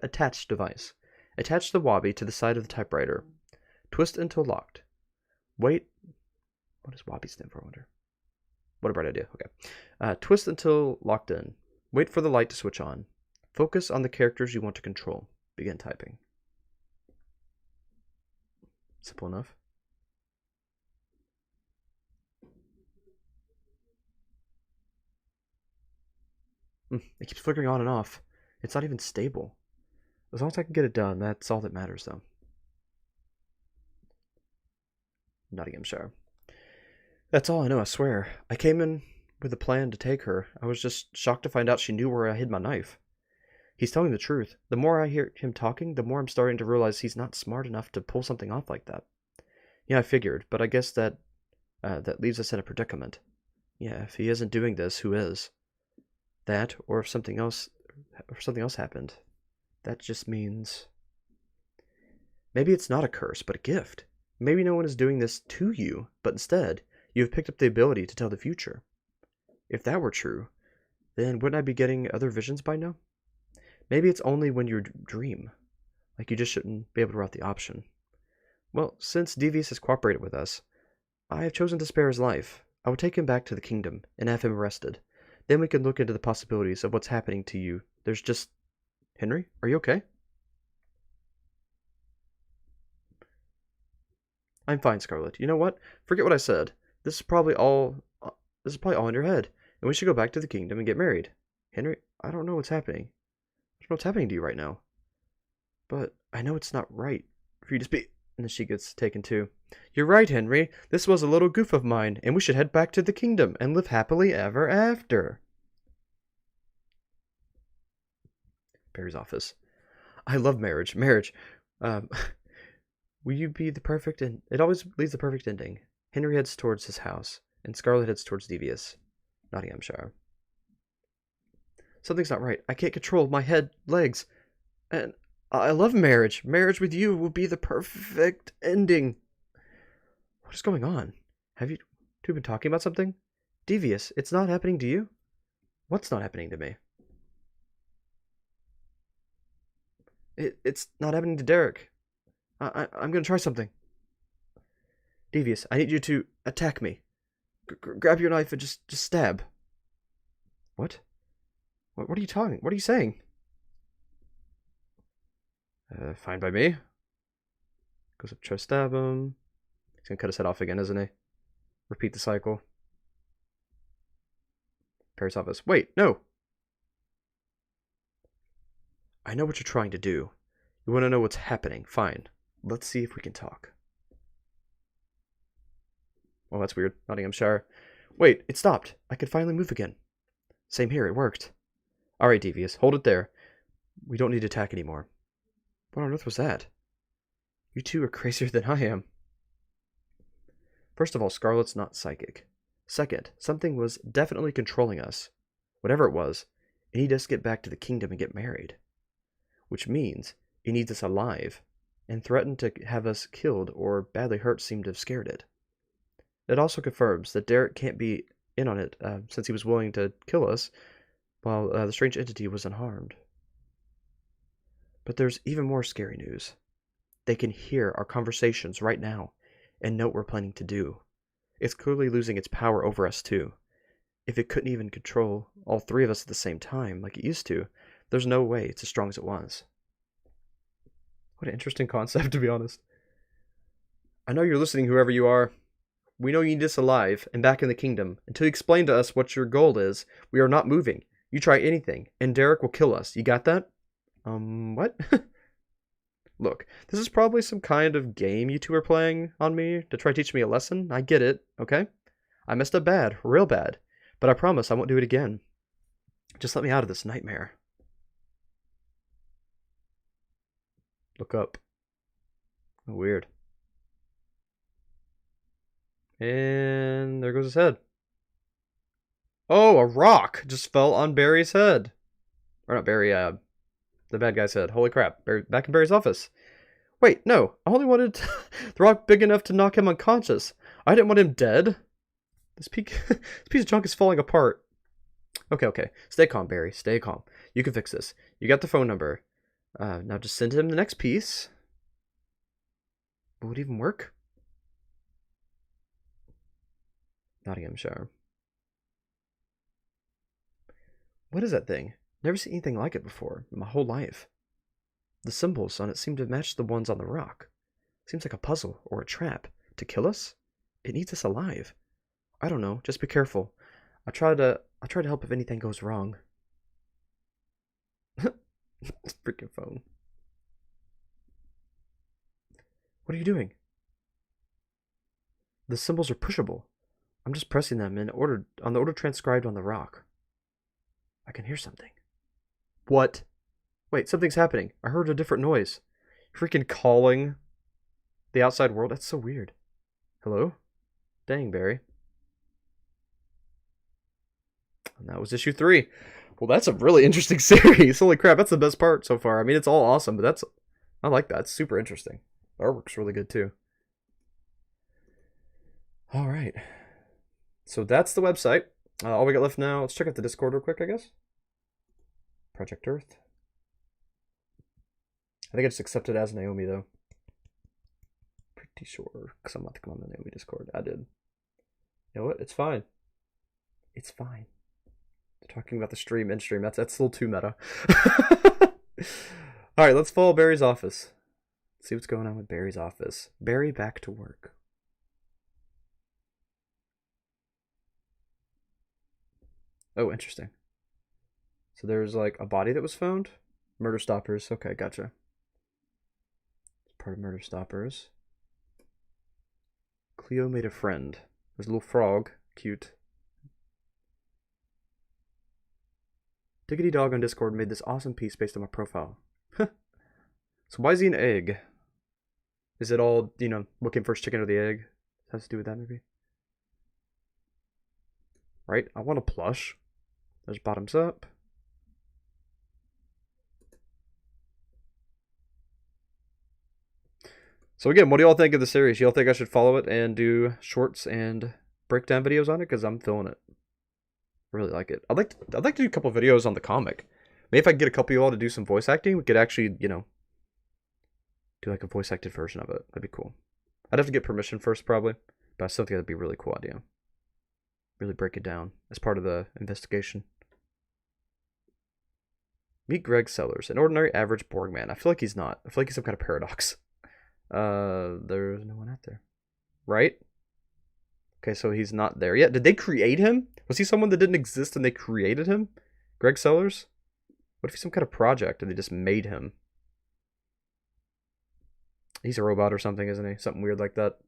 attach device. Attach the Wabi to the side of the typewriter. Twist until locked. Wait. What does Wabi stand for, I wonder? What a bright idea. Okay. Twist until locked in. Wait for the light to switch on. Focus on the characters you want to control. Begin typing. Simple enough. It keeps flickering on and off. It's not even stable. As long as I can get it done, that's all that matters, though. Nottinghamshire. That's all I know, I swear. I came in with a plan to take her. I was just shocked to find out she knew where I hid my knife. He's telling the truth. The more I hear him talking, the more I'm starting to realize he's not smart enough to pull something off like that. Yeah, I figured, but I guess that leaves us in a predicament. Yeah, if he isn't doing this, who is? That, or if something else happened. That just means maybe it's not a curse, but a gift. Maybe no one is doing this to you, but instead, you have picked up the ability to tell the future. If that were true, then wouldn't I be getting other visions by now? Maybe it's only when you dream. Like you just shouldn't be able to route the option. Well, since Devious has cooperated with us, I have chosen to spare his life. I will take him back to the kingdom and have him arrested. Then we can look into the possibilities of what's happening to you. There's just... Henry, are you okay? I'm fine, Scarlet. You know what? Forget what I said. This is probably all in your head, and we should go back to the kingdom and get married. Henry, I don't know what's happening. I don't know what's happening to you right now. But I know it's not right for you to speak. And then she gets taken too. You're right, Henry. This was a little goof of mine, and we should head back to the kingdom and live happily ever after. Barry's office. I love marriage. Will you be the perfect and it always leaves the perfect ending. Henry heads towards his house, and Scarlet heads towards Devious, Nottinghamshire. Something's not right. I can't control my head, legs, and I love marriage. Marriage with you will be the perfect ending. What is going on? Have you two been talking about something? Devious, it's not happening to you? What's not happening to me? It's not happening to Derek. I'm gonna try something. Devious, I need you to attack me. Grab your knife and just stab. What? What are you talking? What are you saying? Fine by me. Goes up, try to stab him. He's gonna cut his head off again, isn't he? Repeat the cycle. Paris office. Wait, no! I know what you're trying to do. You want to know what's happening. Fine. Let's see if we can talk. Oh, that's weird. Nottinghamshire. Wait, it stopped. I could finally move again. Same here, it worked. Alright, Devious, hold it there. We don't need to attack anymore. What on earth was that? You two are crazier than I am. First of all, Scarlet's not psychic. Second, something was definitely controlling us. Whatever it was, it needed us to get back to the kingdom and get married. Which means it needs us alive, and threatened to have us killed or badly hurt seemed to have scared it. It also confirms that Derek can't be in on it, since he was willing to kill us, while the strange entity was unharmed. But there's even more scary news. They can hear our conversations right now, and know what we're planning to do. It's clearly losing its power over us too. If it couldn't even control all three of us at the same time, like it used to, there's no way it's as strong as it was. What an interesting concept, to be honest. I know you're listening, whoever you are. We know you need us alive and back in the kingdom. Until you explain to us what your goal is, we are not moving. You try anything, and Derek will kill us. You got that? What? Look, this is probably some kind of game you two are playing on me to try to teach me a lesson. I get it, okay? I messed up bad, real bad. But I promise I won't do it again. Just let me out of this nightmare. Look up. Oh, weird. And there goes his head. Oh, a rock just fell on Barry's head. Or not Barry, the bad guy's head. Holy crap. Barry, back in Barry's office. Wait, no. I only wanted the rock big enough to knock him unconscious. I didn't want him dead. This piece of junk is falling apart. Okay. Stay calm, Barry. Stay calm. You can fix this. You got the phone number. Now just send him the next piece. Will it even work? Nottinghamshire. What is that thing? Never seen anything like it before in my whole life. The symbols on it seem to match the ones on the rock. Seems like a puzzle or a trap. To kill us? It needs us alive. I don't know. Just be careful. I'll try to help if anything goes wrong. Freaking phone. What are you doing? The symbols are pushable. I'm just pressing them on the order transcribed on the rock. I can hear something. What? Wait, something's happening. I heard a different noise. Freaking calling the outside world. That's so weird. Hello? Dang, Barry. And that was issue 3. Well, that's a really interesting series. Holy crap, that's the best part so far. I mean, it's all awesome, but I like that. It's super interesting. The artwork's really good too. All right. So that's the website. All we got left now, let's check out the Discord real quick, I guess. Project Earth. I think I just accepted as Naomi, though. Pretty sure, because I'm not thinking on the Naomi Discord. I did. You know what? It's fine. It's fine. Talking about the stream, in-stream, that's a little too meta. Alright, let's follow Barry's office. See what's going on with Barry's office. Barry back to work. Oh, interesting. So there's like a body that was found? Murder Stoppers. Okay, gotcha. Part of Murder Stoppers. Cleo made a friend. There's a little frog. Cute. Diggity Dog on Discord made this awesome piece based on my profile. So why is he an egg? Is it all, you know, what came first, chicken or the egg? It has to do with that, maybe? Right? I want a plush. There's bottoms up. So again, what do y'all think of the series? Y'all think I should follow it and do shorts and breakdown videos on it? Because I'm feeling it. I really like it. I'd like to do a couple videos on the comic. Maybe if I could get a couple of y'all to do some voice acting, we could actually, you know, do like a voice acted version of it. That'd be cool. I'd have to get permission first, probably. But I still think that'd be a really cool idea. Really break it down as part of the investigation. Meet Greg Sellers, an ordinary, average, boring man. I feel like he's not. I feel like he's some kind of paradox. There's no one out there. Right? Okay, so he's not there yet. Did they create him? Was he someone that didn't exist and they created him? Greg Sellers? What if he's some kind of project and they just made him? He's a robot or something, isn't he? Something weird like that.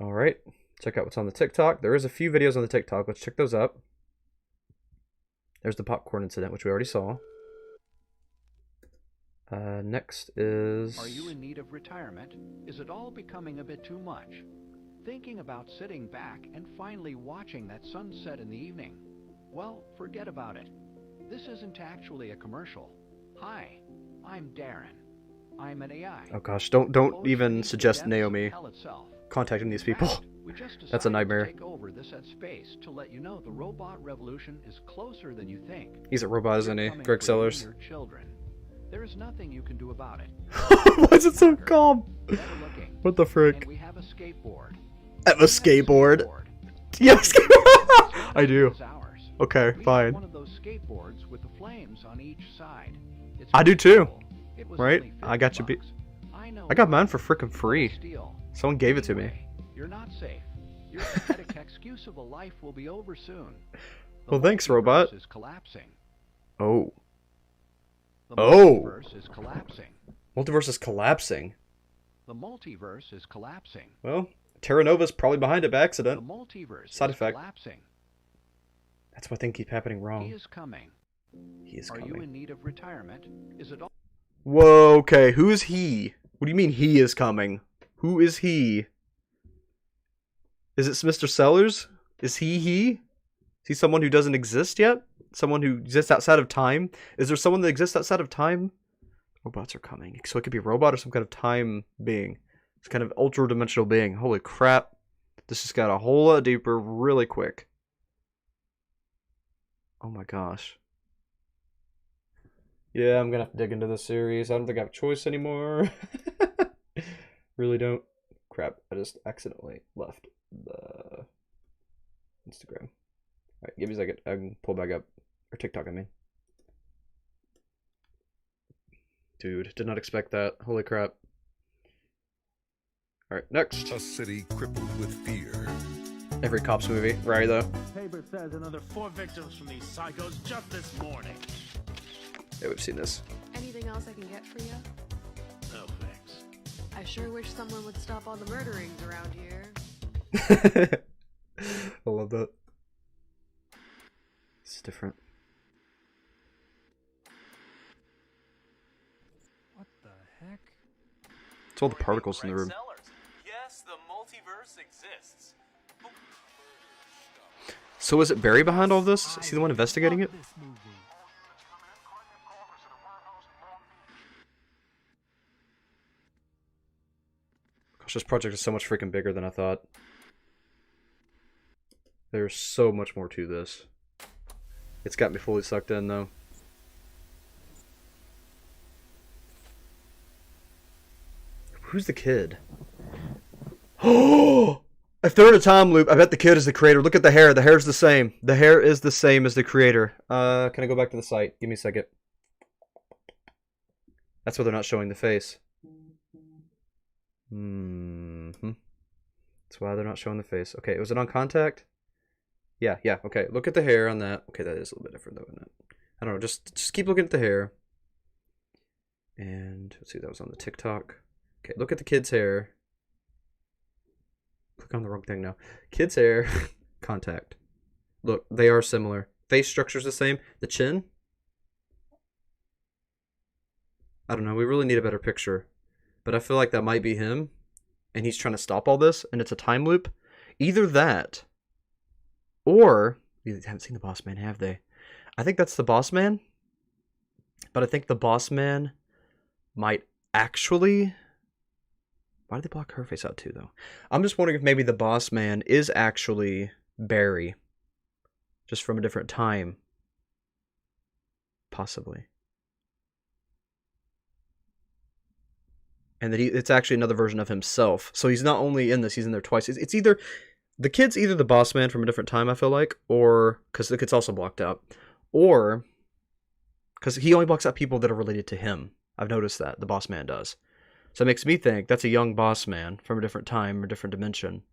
Alright. Check out what's on the TikTok. There is a few videos on the TikTok. Let's check those up. There's the popcorn incident, which we already saw. Next is... Are you in need of retirement? Is it all becoming a bit too much? Thinking about sitting back and finally watching that sunset in the evening? Well, forget about it. This isn't actually a commercial. Hi, I'm Darren. I'm an AI. Oh gosh, don't even suggest Naomi contacting these people. That's a nightmare. Take over this at space to let you know the robot revolution is closer than you think. He's a robot, isn't he? Greg Sellers. Your children. There is nothing you can do about it. Why is it so calm? What the frick? And we have a skateboard. I have a skateboard. You have a skateboard? I do. Okay, fine. One of those skateboards with the flames on each side. I do too. Right? I got you. I got mine for frickin' free. Someone gave it to me. You're not safe. Your pathetic excuse of a life will be over soon. Well, thanks, robot. Is collapsing. Oh. The multiverse is collapsing. Multiverse is collapsing. The multiverse is collapsing. Well, Terra Nova's probably behind it by accident. The multiverse Side is effect. collapsing. That's what I think keep happening wrong. He is coming. He is coming. coming. Are you in need of retirement? Is it all... Whoa, okay. Who is he? What do you mean he is coming? Who is he? Is it Mr. Sellers? Is he? Is he someone who doesn't exist yet? Someone who exists outside of time? Is there someone that exists outside of time? Robots are coming. So it could be a robot or some kind of time being. It's kind of ultra-dimensional being. Holy crap. This just got a whole lot deeper really quick. Oh my gosh. Yeah, I'm gonna have to dig into this series. I don't think I have a choice anymore. Really don't. Crap, I just accidentally left the Instagram. Alright, give me a second. I can pull back up. Or TikTok, I mean. Dude, did not expect that. Holy crap. Alright, next. A city crippled with fear. Every cops movie, right though? Paper says another 4 victims from these psychos just this morning. Yeah, we've seen this. Anything else I can get for you? No thanks. I sure wish someone would stop all the murderings around here. I love that. It's different. What the heck? It's all the particles in the room. Yes, the multiverse exists. So is it Barry behind all this? Is he the one investigating it? Gosh, this project is so much freaking bigger than I thought. There's so much more to this. It's got me fully sucked in though. Who's the kid? Oh! If they're in a time loop, I bet the kid is the creator. Look at the hair. The hair's the same. The hair is the same as the creator. Can I go back to the site? Give me a second. That's why they're not showing the face. That's why they're not showing the face. Okay, was it on contact? Yeah, okay. Look at the hair on that. Okay, that is a little bit different though, isn't it? I don't know, just keep looking at the hair. And let's see, that was on the TikTok. Okay, look at the kid's hair. Click on the wrong thing now. Kid's hair. Contact. Look, they are similar. Face structure's the same. The chin? I don't know, we really need a better picture. but I feel like that might be him, and he's trying to stop all this, and it's a time loop. Either that, or they haven't seen the Boss Man, have they? I think that's the Boss Man, but I think the Boss Man might actually... Why did they block her face out too, though? I'm just wondering if maybe the Boss Man is actually Barry, just from a different time. Possibly. And that it's actually another version of himself. So he's not only in this, he's in there twice. It's either... The kid's either the Boss Man from a different time, I feel like, or... Because the kid's also blocked out. Or... Because he only blocks out people that are related to him. I've noticed that. The Boss Man does. So it makes me think that's a young Boss Man from a different time or different dimension.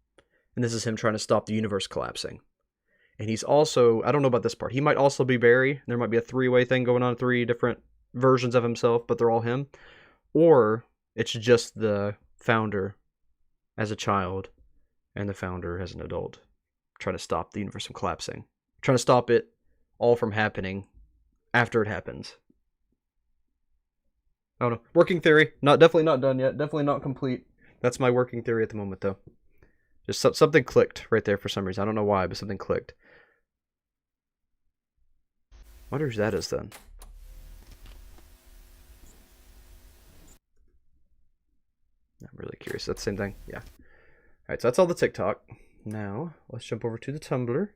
And this is him trying to stop the universe collapsing. And he's also... I don't know about this part. He might also be Barry. There might be a three-way thing going on. 3 different versions of himself, but they're all him. Or it's just the founder as a child and the founder as an adult, trying to stop the universe from collapsing, trying to stop it all from happening after it happens. I don't know. Working theory. Definitely not done yet. Definitely not complete. That's my working theory at the moment, though. Just something clicked right there for some reason. I don't know why, but something clicked. I wonder who that is then. I'm really curious. That's the same thing. Yeah. Alright, so that's all the TikTok. Now, let's jump over to the Tumblr.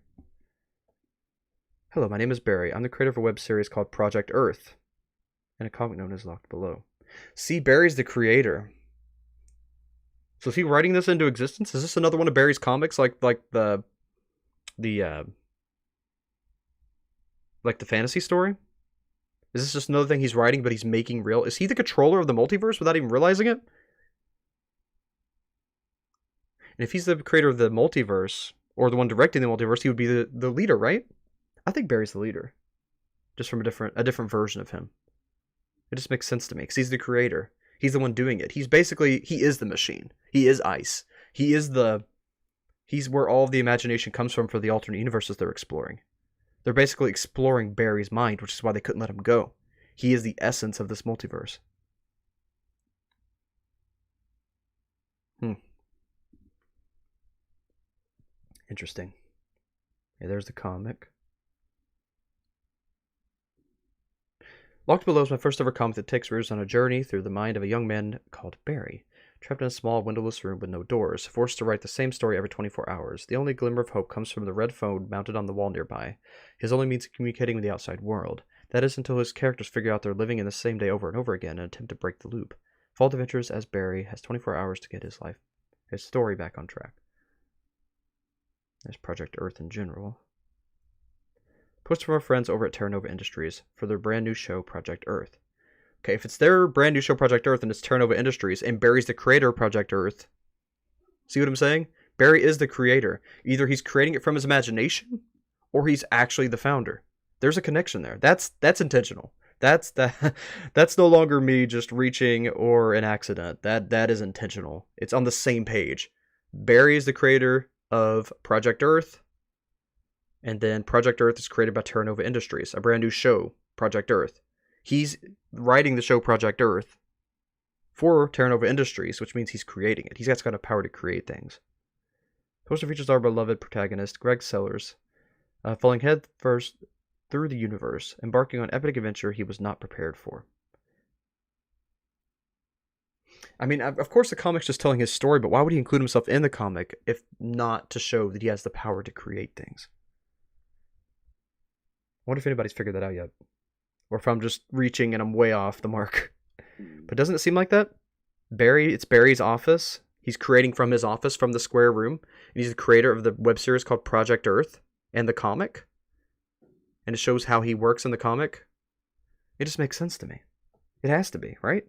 Hello, my name is Barry. I'm the creator of a web series called Project Earth, and a comic known as Locked Below. See, Barry's the creator. So is he writing this into existence? Is this another one of Barry's comics, like the fantasy story? Is this just another thing he's writing, but he's making real? Is he the controller of the multiverse without even realizing it? And if he's the creator of the multiverse, or the one directing the multiverse, he would be the leader, right? I think Barry's the leader. Just from a different version of him. It just makes sense to me, because he's the creator. He's the one doing it. He is the machine. He is Ice. He's where all of the imagination comes from for the alternate universes they're exploring. They're basically exploring Barry's mind, which is why they couldn't let him go. He is the essence of this multiverse. Interesting. Yeah, there's the comic. Locked Below is my first ever comic that takes readers on a journey through the mind of a young man called Barry, trapped in a small windowless room with no doors, forced to write the same story every 24 hours. The only glimmer of hope comes from the red phone mounted on the wall nearby, his only means of communicating with the outside world. That is until his characters figure out they're living in the same day over and over again and attempt to break the loop. Fault Adventures as Barry has 24 hours to get his story back on track. There's Project Earth in general. Post from our friends over at Terra Nova Industries for their brand new show, Project Earth. Okay, if it's their brand new show, Project Earth, and it's Terra Nova Industries, and Barry's the creator of Project Earth, see what I'm saying? Barry is the creator. Either he's creating it from his imagination, or he's actually the founder. There's a connection there. That's intentional. That's no longer me just reaching or an accident. That is intentional. It's on the same page. Barry is the creator of Project Earth, and then Project Earth is created by Terra Nova Industries, a brand new show, Project Earth. He's writing the show Project Earth for Terra Nova Industries, which means he's creating it. He's got a power to create things. Poster features our beloved protagonist, Greg Sellers, falling head first through the universe, embarking on epic adventure he was not prepared for. I mean, of course the comic's just telling his story, but why would he include himself in the comic if not to show that he has the power to create things? I wonder if anybody's figured that out yet. Or if I'm just reaching and I'm way off the mark. But doesn't it seem like that? It's Barry's office. He's creating from his office, from the square room. And he's the creator of the web series called Project Earth and the comic. And it shows how he works in the comic. It just makes sense to me. It has to be, right?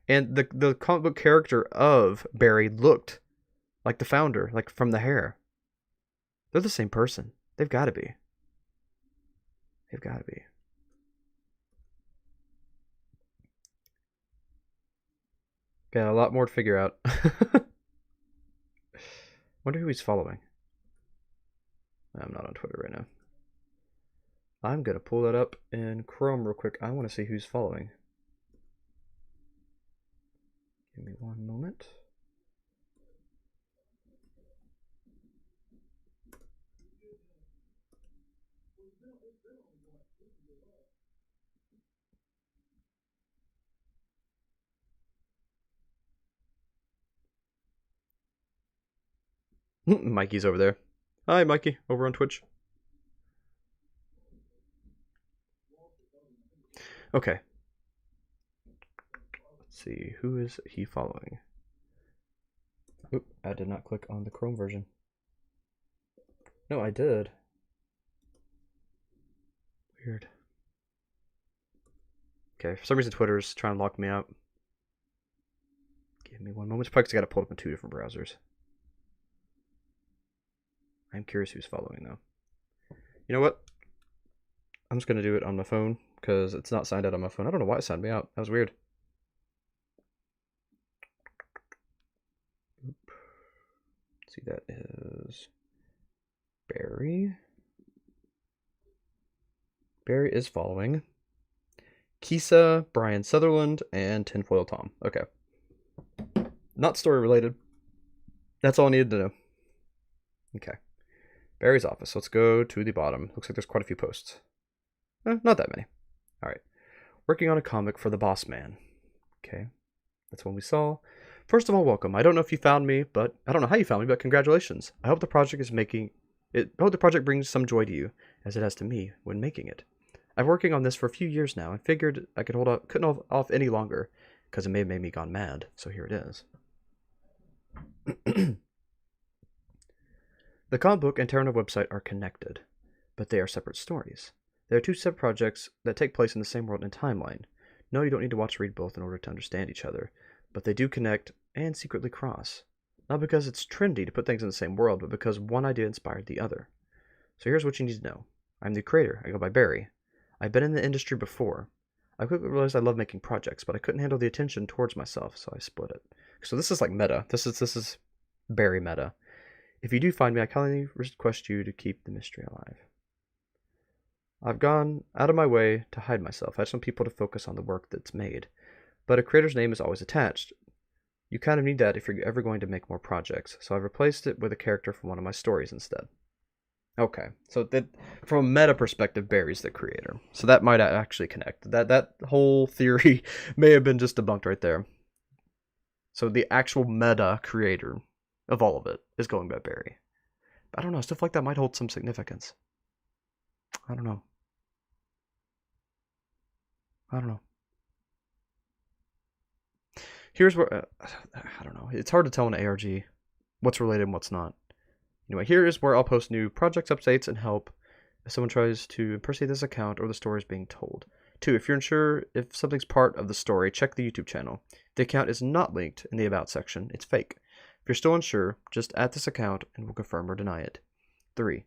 And the comic book character of Barry looked like the founder, like from the hair. They're the same person. They've got to be. They've got to be. Got a lot more to figure out. Wonder who he's following. I'm not on Twitter right now. I'm going to pull that up in Chrome real quick. I want to see who's following. Give me one moment. Mikey's over there. Hi, Mikey, over on Twitch. Okay. Let's see, who is he following? Oop, I did not click on the Chrome version. No, I did. Weird. Okay, for some reason Twitter's trying to lock me out. Give me one moment. It's probably because I got to pull up in 2 different browsers. I'm curious who's following though. You know what? I'm just going to do it on my phone because it's not signed out on my phone. I don't know why it signed me out. That was weird. Oop. Let's see, that is Barry. Barry is following Kisa, Brian Sutherland, and Tinfoil Tom. Okay. Not story related. That's all I needed to know. Okay. Barry's office. Let's go to the bottom. Looks like there's quite a few posts. Not that many. Alright. Working on a comic for the boss man. Okay. That's one we saw. First of all, welcome. I don't know if you found me, but I don't know how you found me, but congratulations. I hope the project brings some joy to you, as it has to me when making it. I've been working on this for a few years now, and figured I could couldn't hold off any longer, because it may have made me gone mad. So here it is. The comic book and Terra Nova website are connected, but they are separate stories. They are 2 separate projects that take place in the same world and timeline. No, you don't need to watch or read both in order to understand each other, but they do connect and secretly cross. Not because it's trendy to put things in the same world, but because one idea inspired the other. So here's what you need to know. I'm the creator. I go by Barry. I've been in the industry before. I quickly realized I love making projects, but I couldn't handle the attention towards myself, so I split it. So this is like meta. This is Barry meta. If you do find me, I kindly request you to keep the mystery alive. I've gone out of my way to hide myself. I just want people to focus on the work that's made. But a creator's name is always attached. You kind of need that if you're ever going to make more projects, so I've replaced it with a character from one of my stories instead. Okay, so that from a meta perspective, Barry's the creator. So that might actually connect. That whole theory may have been just debunked right there. So the actual meta creator of all of it is going by Barry. I don't know, stuff like that might hold some significance. I don't know. Here's where, I don't know. It's hard to tell in ARG what's related and what's not. Anyway, here is where I'll post new projects, updates, and help if someone tries to impersonate this account or the story is being told. 2, if you're unsure if something's part of the story, check the YouTube channel. The account is not linked in the About section. It's fake. If you're still unsure, just add this account and we'll confirm or deny it. 3,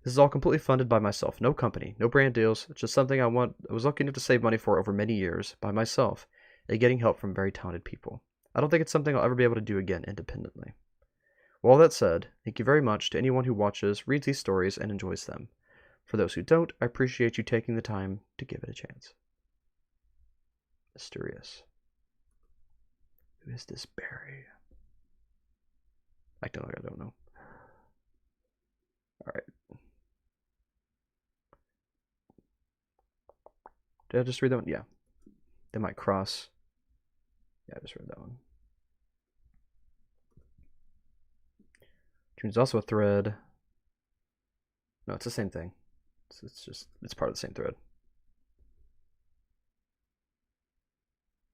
this is all completely funded by myself. No company, no brand deals. It's just something I was lucky enough to save money for over many years by myself and getting help from very talented people. I don't think it's something I'll ever be able to do again independently. With all that said, thank you very much to anyone who watches, reads these stories, and enjoys them. For those who don't, I appreciate you taking the time to give it a chance. Mysterious. Who is this Barry? I don't know. Alright. Did I just read that one? Yeah. They might cross. Yeah, I just read that one. There's also a thread. No, it's the same thing. It's part of the same thread.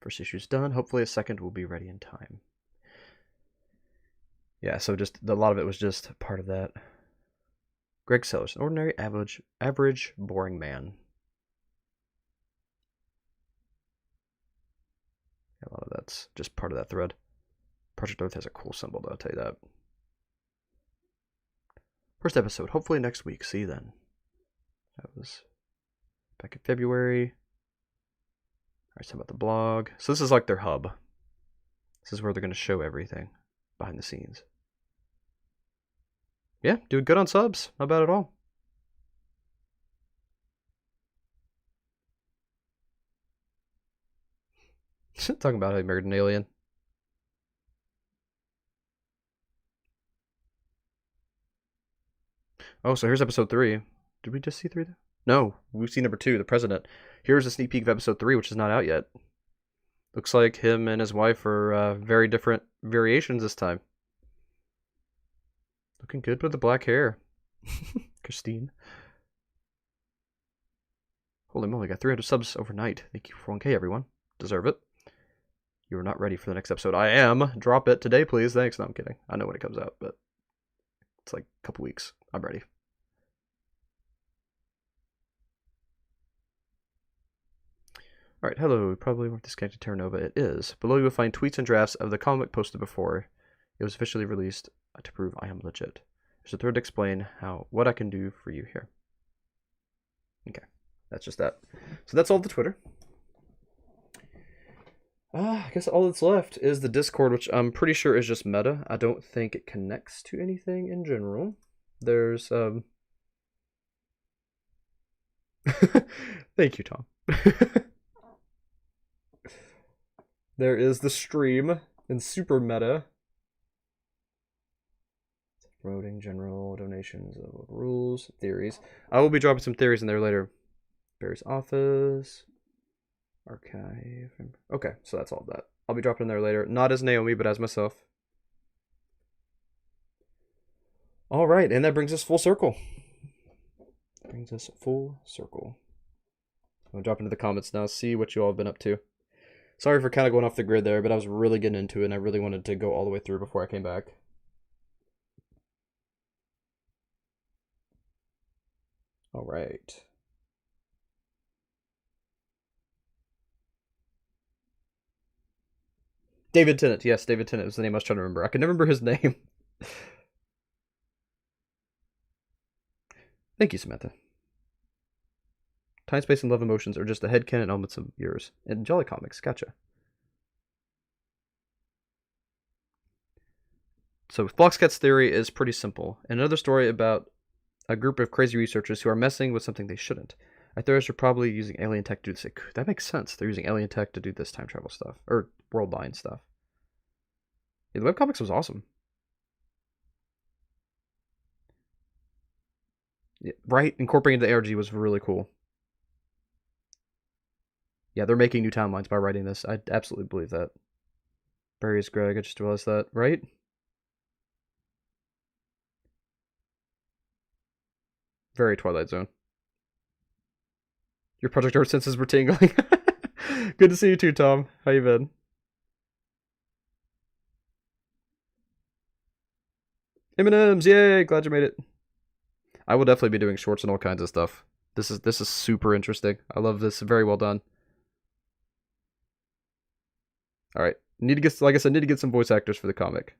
First issue's done. Hopefully a second will be ready in time. Yeah, so just a lot of it was just part of that. Greg Sellers, an ordinary, average, boring man. Yeah, a lot of that's just part of that thread. Project Earth has a cool symbol, though, I'll tell you that. First episode, hopefully next week. See you then. That was back in February. Alright, so about the blog. So this is like their hub. This is where they're going to show everything behind the scenes. Yeah, doing good on subs. Not bad at all. Talking about how he married an alien. Oh, so here's episode 3. Did we just see 3? No, we've seen number 2, the president. Here's a sneak peek of episode 3, which is not out yet. Looks like him and his wife are very different variations this time. Looking good with the black hair. Christine. Holy moly, got 300 subs overnight. Thank you for 1K, everyone. Deserve it. You are not ready for the next episode. I am. Drop it today, please. Thanks. No, I'm kidding. I know when it comes out, but it's like a couple weeks. I'm ready. Alright, hello. We probably weren't disconnected Terra Nova. It is. Below you will find tweets and drafts of the comic posted before it was officially released to prove I am legit. There's a thread to explain what I can do for you here. Okay, that's just that. So that's all the Twitter. I guess all that's left is the Discord, which I'm pretty sure is just meta. I don't think it connects to anything in general. There's Thank you, Tom. There is the stream in super meta. Promoting general donations of rules, theories. I will be dropping some theories in there later. Barry's office. Archive. Okay, so that's all of that. I'll be dropping in there later. Not as Naomi, but as myself. Alright, and that brings us full circle. I'm gonna drop into the comments now, see what you all have been up to. Sorry for kind of going off the grid there, but I was really getting into it, and I really wanted to go all the way through before I came back. Alright. David Tennant. Yes, David Tennant was the name I was trying to remember. I can never remember his name. Thank you, Samantha. Time, Space, and Love Emotions are just the headcanon elements of yours. And Jolly Comics, gotcha. So Bloxcat's theory is pretty simple. Another story about a group of crazy researchers who are messing with something they shouldn't. I theorize they're probably using alien tech to do this. That makes sense. They're using alien tech to do this time travel stuff. Or world-bind stuff. Yeah, the webcomics was awesome. Yeah, right? Incorporating the ARG was really cool. Yeah, they're making new timelines by writing this. I absolutely believe that. Barry is Greg, I just realized that, right? Very Twilight Zone. Your Project Earth senses were tingling. Good to see you too, Tom. How you been? M&M's, yay! Glad you made it. I will definitely be doing shorts and all kinds of stuff. This is super interesting. I love this. Very well done. All right, need to get, like I said, need to get some voice actors for the comic.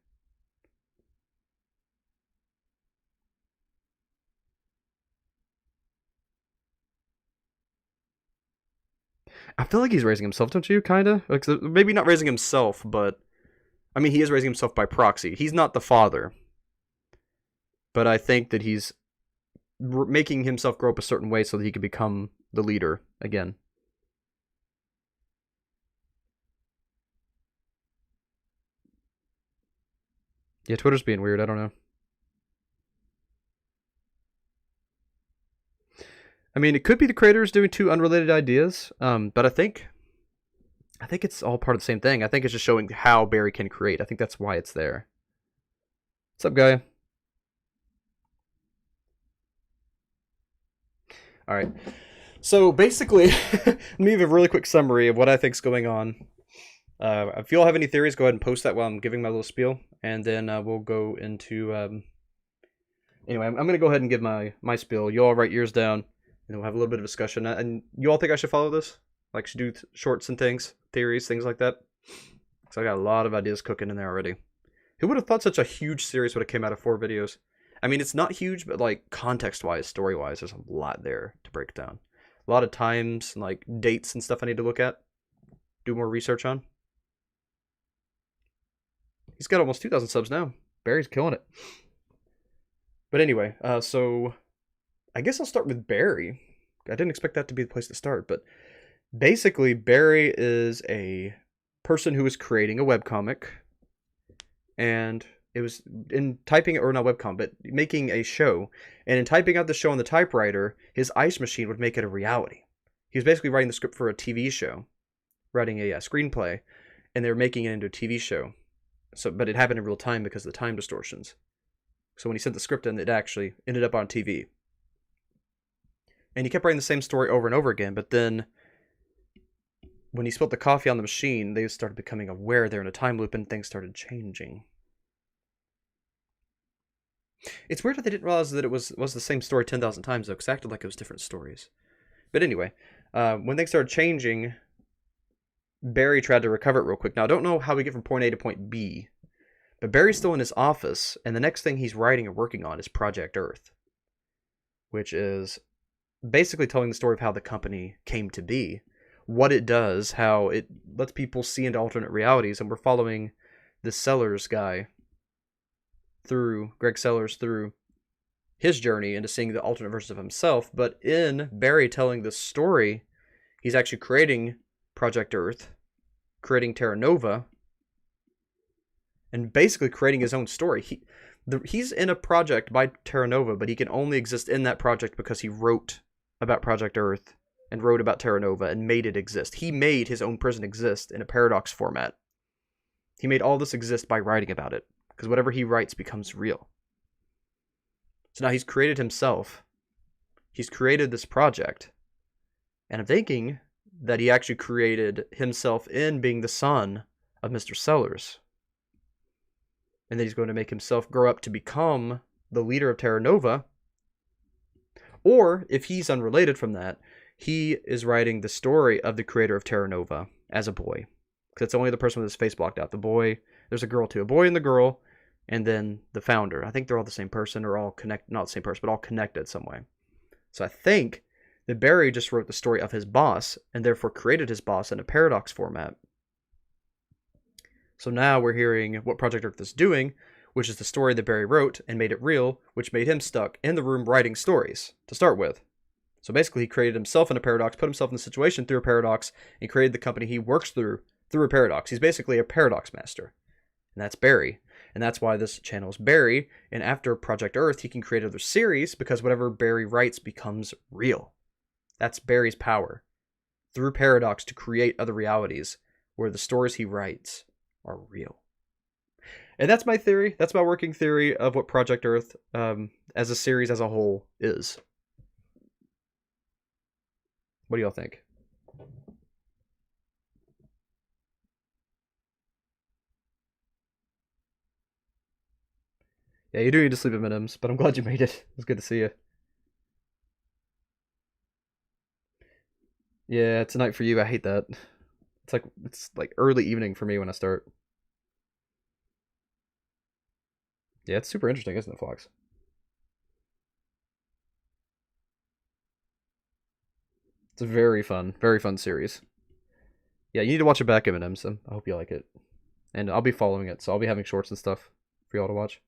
I feel like he's raising himself, don't you? Kinda, like, maybe not raising himself, but I mean, he is raising himself by proxy. He's not the father, but I think that he's making himself grow up a certain way so that he can become the leader again. Yeah, Twitter's being weird. I don't know. I mean, it could be the creators doing two unrelated ideas, but I think it's all part of the same thing. I think it's just showing how Barry can create. I think that's why it's there. What's up, guy? All right. So basically, let me give a really quick summary of what I think's going on. If you all have any theories, go ahead and post that while I'm giving my little spiel, and then we'll go into. Anyway, I'm gonna go ahead and give my spiel. You all write yours down, and we'll have a little bit of discussion. And you all think I should follow this? Like, should do shorts and things, theories, things like that? So I got a lot of ideas cooking in there already. Who would have thought such a huge series would have came out of 4 videos? I mean, it's not huge, but like context-wise, story-wise, there's a lot there to break down. A lot of times, and like dates and stuff I need to look at, do more research on. He's got almost 2,000 subs now. Barry's killing it. But anyway, so I guess I'll start with Barry. I didn't expect that to be the place to start, but basically Barry is a person who is creating a webcomic, and It was in typing, or not webcomic, but making a show. And in typing out the show on the typewriter, his ice machine would make it a reality. He was basically writing the script for a TV show, writing a screenplay, and they were making it into a TV show. But it happened in real time because of the time distortions. So when he sent the script in, it actually ended up on TV. And he kept writing the same story over and over again, but then when he spilled the coffee on the machine, they started becoming aware they're in a time loop and things started changing. It's weird that they didn't realize that it was the same story 10,000 times, though, because it acted like it was different stories. But anyway, when things started changing, Barry tried to recover it real quick. Now, I don't know how we get from point A to point B, but Barry's still in his office, and the next thing he's writing and working on is Project Earth, which is basically telling the story of how the company came to be, what it does, how it lets people see into alternate realities, and we're following this Sellers guy Greg Sellers through his journey into seeing the alternate versions of himself. But in Barry telling this story, he's actually creating Project Earth, creating Terra Nova, and basically creating his own story. He's in a project by Terra Nova, but he can only exist in that project because he wrote about Project Earth and wrote about Terra Nova and made it exist. He made his own prison exist in a paradox format. He made all this exist by writing about it, because whatever he writes becomes real. So now he's created himself. He's created this project. And I'm thinking that he actually created himself in being the son of Mr. Sellers. And that he's going to make himself grow up to become the leader of Terra Nova. Or, if he's unrelated from that, he is writing the story of the creator of Terra Nova as a boy. Because it's only the person with his face blocked out. The boy, there's a girl too. A boy and the girl, and then the founder. I think they're all the same person, or all connected, not the same person, but all connected some way. So I think that Barry just wrote the story of his boss, and therefore created his boss in a paradox format. So now we're hearing what Project Earth is doing, which is the story that Barry wrote and made it real, which made him stuck in the room writing stories to start with. So basically he created himself in a paradox, put himself in the situation through a paradox, and created the company he works through a paradox. He's basically a paradox master. And that's Barry. And that's why this channel is Barry. And after Project Earth, he can create other series because whatever Barry writes becomes real. That's Barry's power. Through paradox to create other realities where the stories he writes are real. And that's my theory. That's my working theory of what Project Earth as a series as a whole is. What do y'all think? Yeah, you do need to sleep at Minims, but I'm glad you made it. It was good to see you. Yeah, it's a night for you. I hate that. It's like early evening for me when I start. Yeah, it's super interesting, isn't it, Fox? It's a very fun series. Yeah, you need to watch it back, M&M's. I hope you like it. And I'll be following it, so I'll be having shorts and stuff for y'all to watch.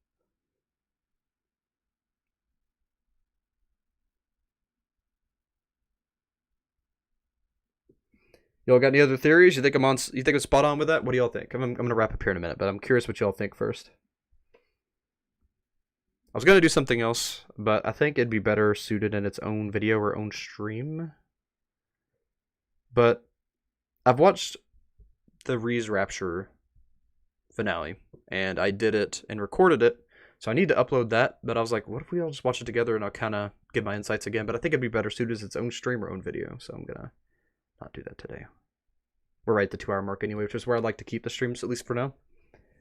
Y'all got any other theories? You think I'm spot on with that? What do y'all think? I'm gonna wrap up here in a minute, but I'm curious what y'all think first. I was gonna do something else, but I think it'd be better suited in its own video or own stream. But I've watched the Reese Rapture finale, and I did it and recorded it, so I need to upload that. But I was like, what if we all just watch it together and I'll kind of give my insights again? But I think it'd be better suited as its own stream or own video, so I'm gonna not do that today. We're right at the 2-hour mark anyway, which is where I'd like to keep the streams, at least for now.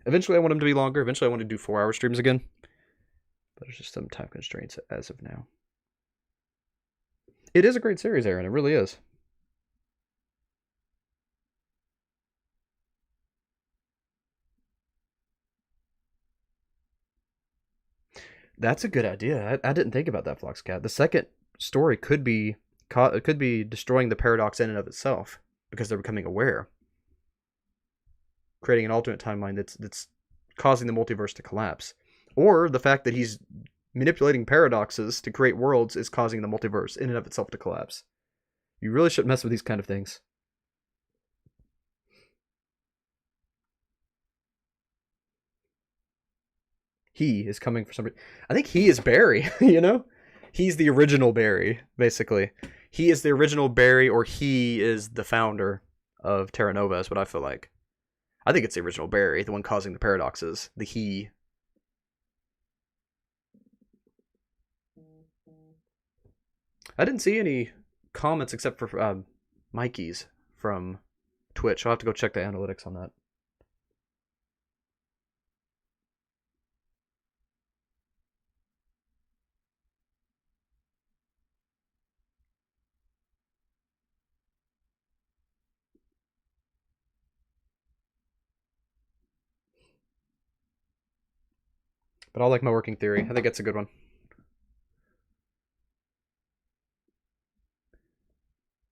Eventually I want them to be longer. Eventually I want to do 4-hour streams again. But there's just some time constraints as of now. It is a great series, Aaron. It really is. That's a good idea. I didn't think about that, Floxcat. The second story could be destroying the paradox in and of itself because they're becoming aware, creating an alternate timeline that's causing the multiverse to collapse, or the fact that he's manipulating paradoxes to create worlds is causing the multiverse in and of itself to collapse. You really shouldn't mess with these kind of things. He is coming for somebody. I think he is Barry, you know? He's the original Barry, basically. He is the original Barry, or he is the founder of Terra Nova, is what I feel like. I think it's the original Barry, the one causing the paradoxes. The he. I didn't see any comments except for Mikey's from Twitch. I'll have to go check the analytics on that. But I like my working theory. I think that's a good one.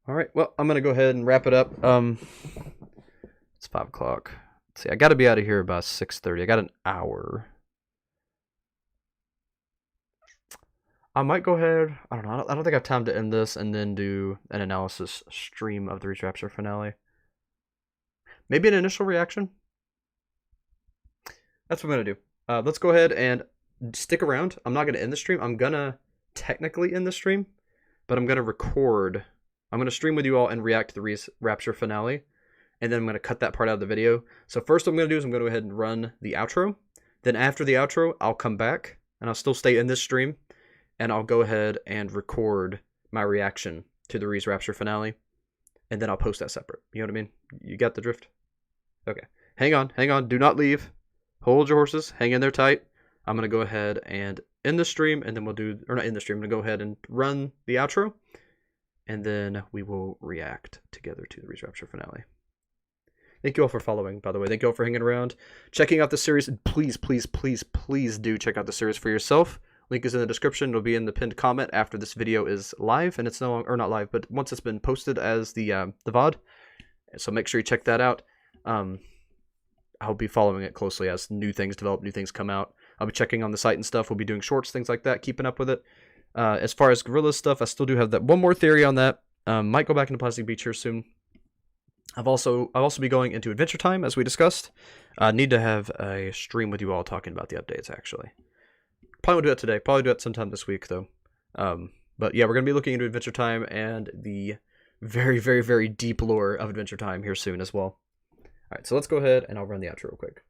All right, well, I'm going to go ahead and wrap it up. It's 5 o'clock. Let's see, I got to be out of here by 6:30. I got an hour. I might go ahead. I don't know. I don't think I have time to end this and then do an analysis stream of the Reese Rapture finale. Maybe an initial reaction. That's what I'm going to do. Let's go ahead and stick around. I'm not going to end the stream. I'm going to technically end the stream, but I'm going to record. I'm going to stream with you all and react to the Reese Rapture finale, and then I'm going to cut that part out of the video. So first what I'm going to do is I'm going to go ahead and run the outro. Then after the outro, I'll come back, and I'll still stay in this stream, and I'll go ahead and record my reaction to the Reese Rapture finale, and then I'll post that separate. You know what I mean? You got the drift? Okay. Hang on. Do not leave. Hold your horses. Hang in there tight. I'm going to go ahead and end the stream, and then we'll do, or not end the stream, I'm going to go ahead and run the outro, and then we will react together to the Reese Rapture finale. Thank you all for following, by the way. Thank you all for hanging around, checking out the series. Please do check out the series for yourself. Link is in the description. It'll be in the pinned comment after this video is live, and it's no longer, or not live, but once it's been posted as the VOD. So make sure you check that out. I'll be following it closely as new things develop, new things come out. I'll be checking on the site and stuff. We'll be doing shorts, things like that, keeping up with it. As far as Gorillaz stuff, I still do have that one more theory on that. Might go back into Plastic Beach here soon. I'll also be going into Adventure Time, as we discussed. Need to have a stream with you all talking about the updates, actually. Probably won't do that today. Probably do it sometime this week, though. But yeah, we're going to be looking into Adventure Time and the very, very, very deep lore of Adventure Time here soon as well. All right, so let's go ahead and I'll run the outro real quick.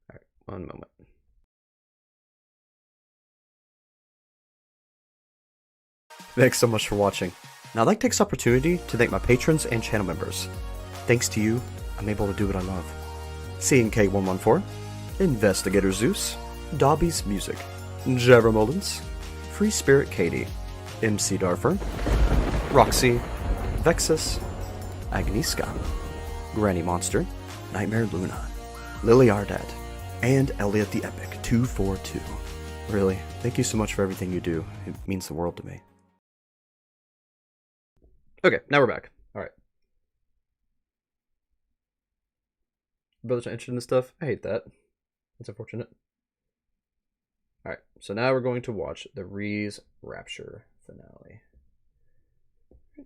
All right, one moment. Thanks so much for watching. Now I'd like to take this opportunity to thank my patrons and channel members. Thanks to you, I'm able to do what I love. CNK114, Investigator Zeus, Dobby's Music, Jevra Mullins, Free Spirit Katie, MC Darfer, Roxy, Vexus, Agnieszka, Granny Monster, Nightmare Luna, Lily Ardat, and Elliot the Epic 242. Really, thank you so much for everything you do. It means the world to me. Okay, now we're back. Alright. Brothers are interested in this stuff? I hate that. That's unfortunate. Alright, so now we're going to watch the Reese Rapture finale.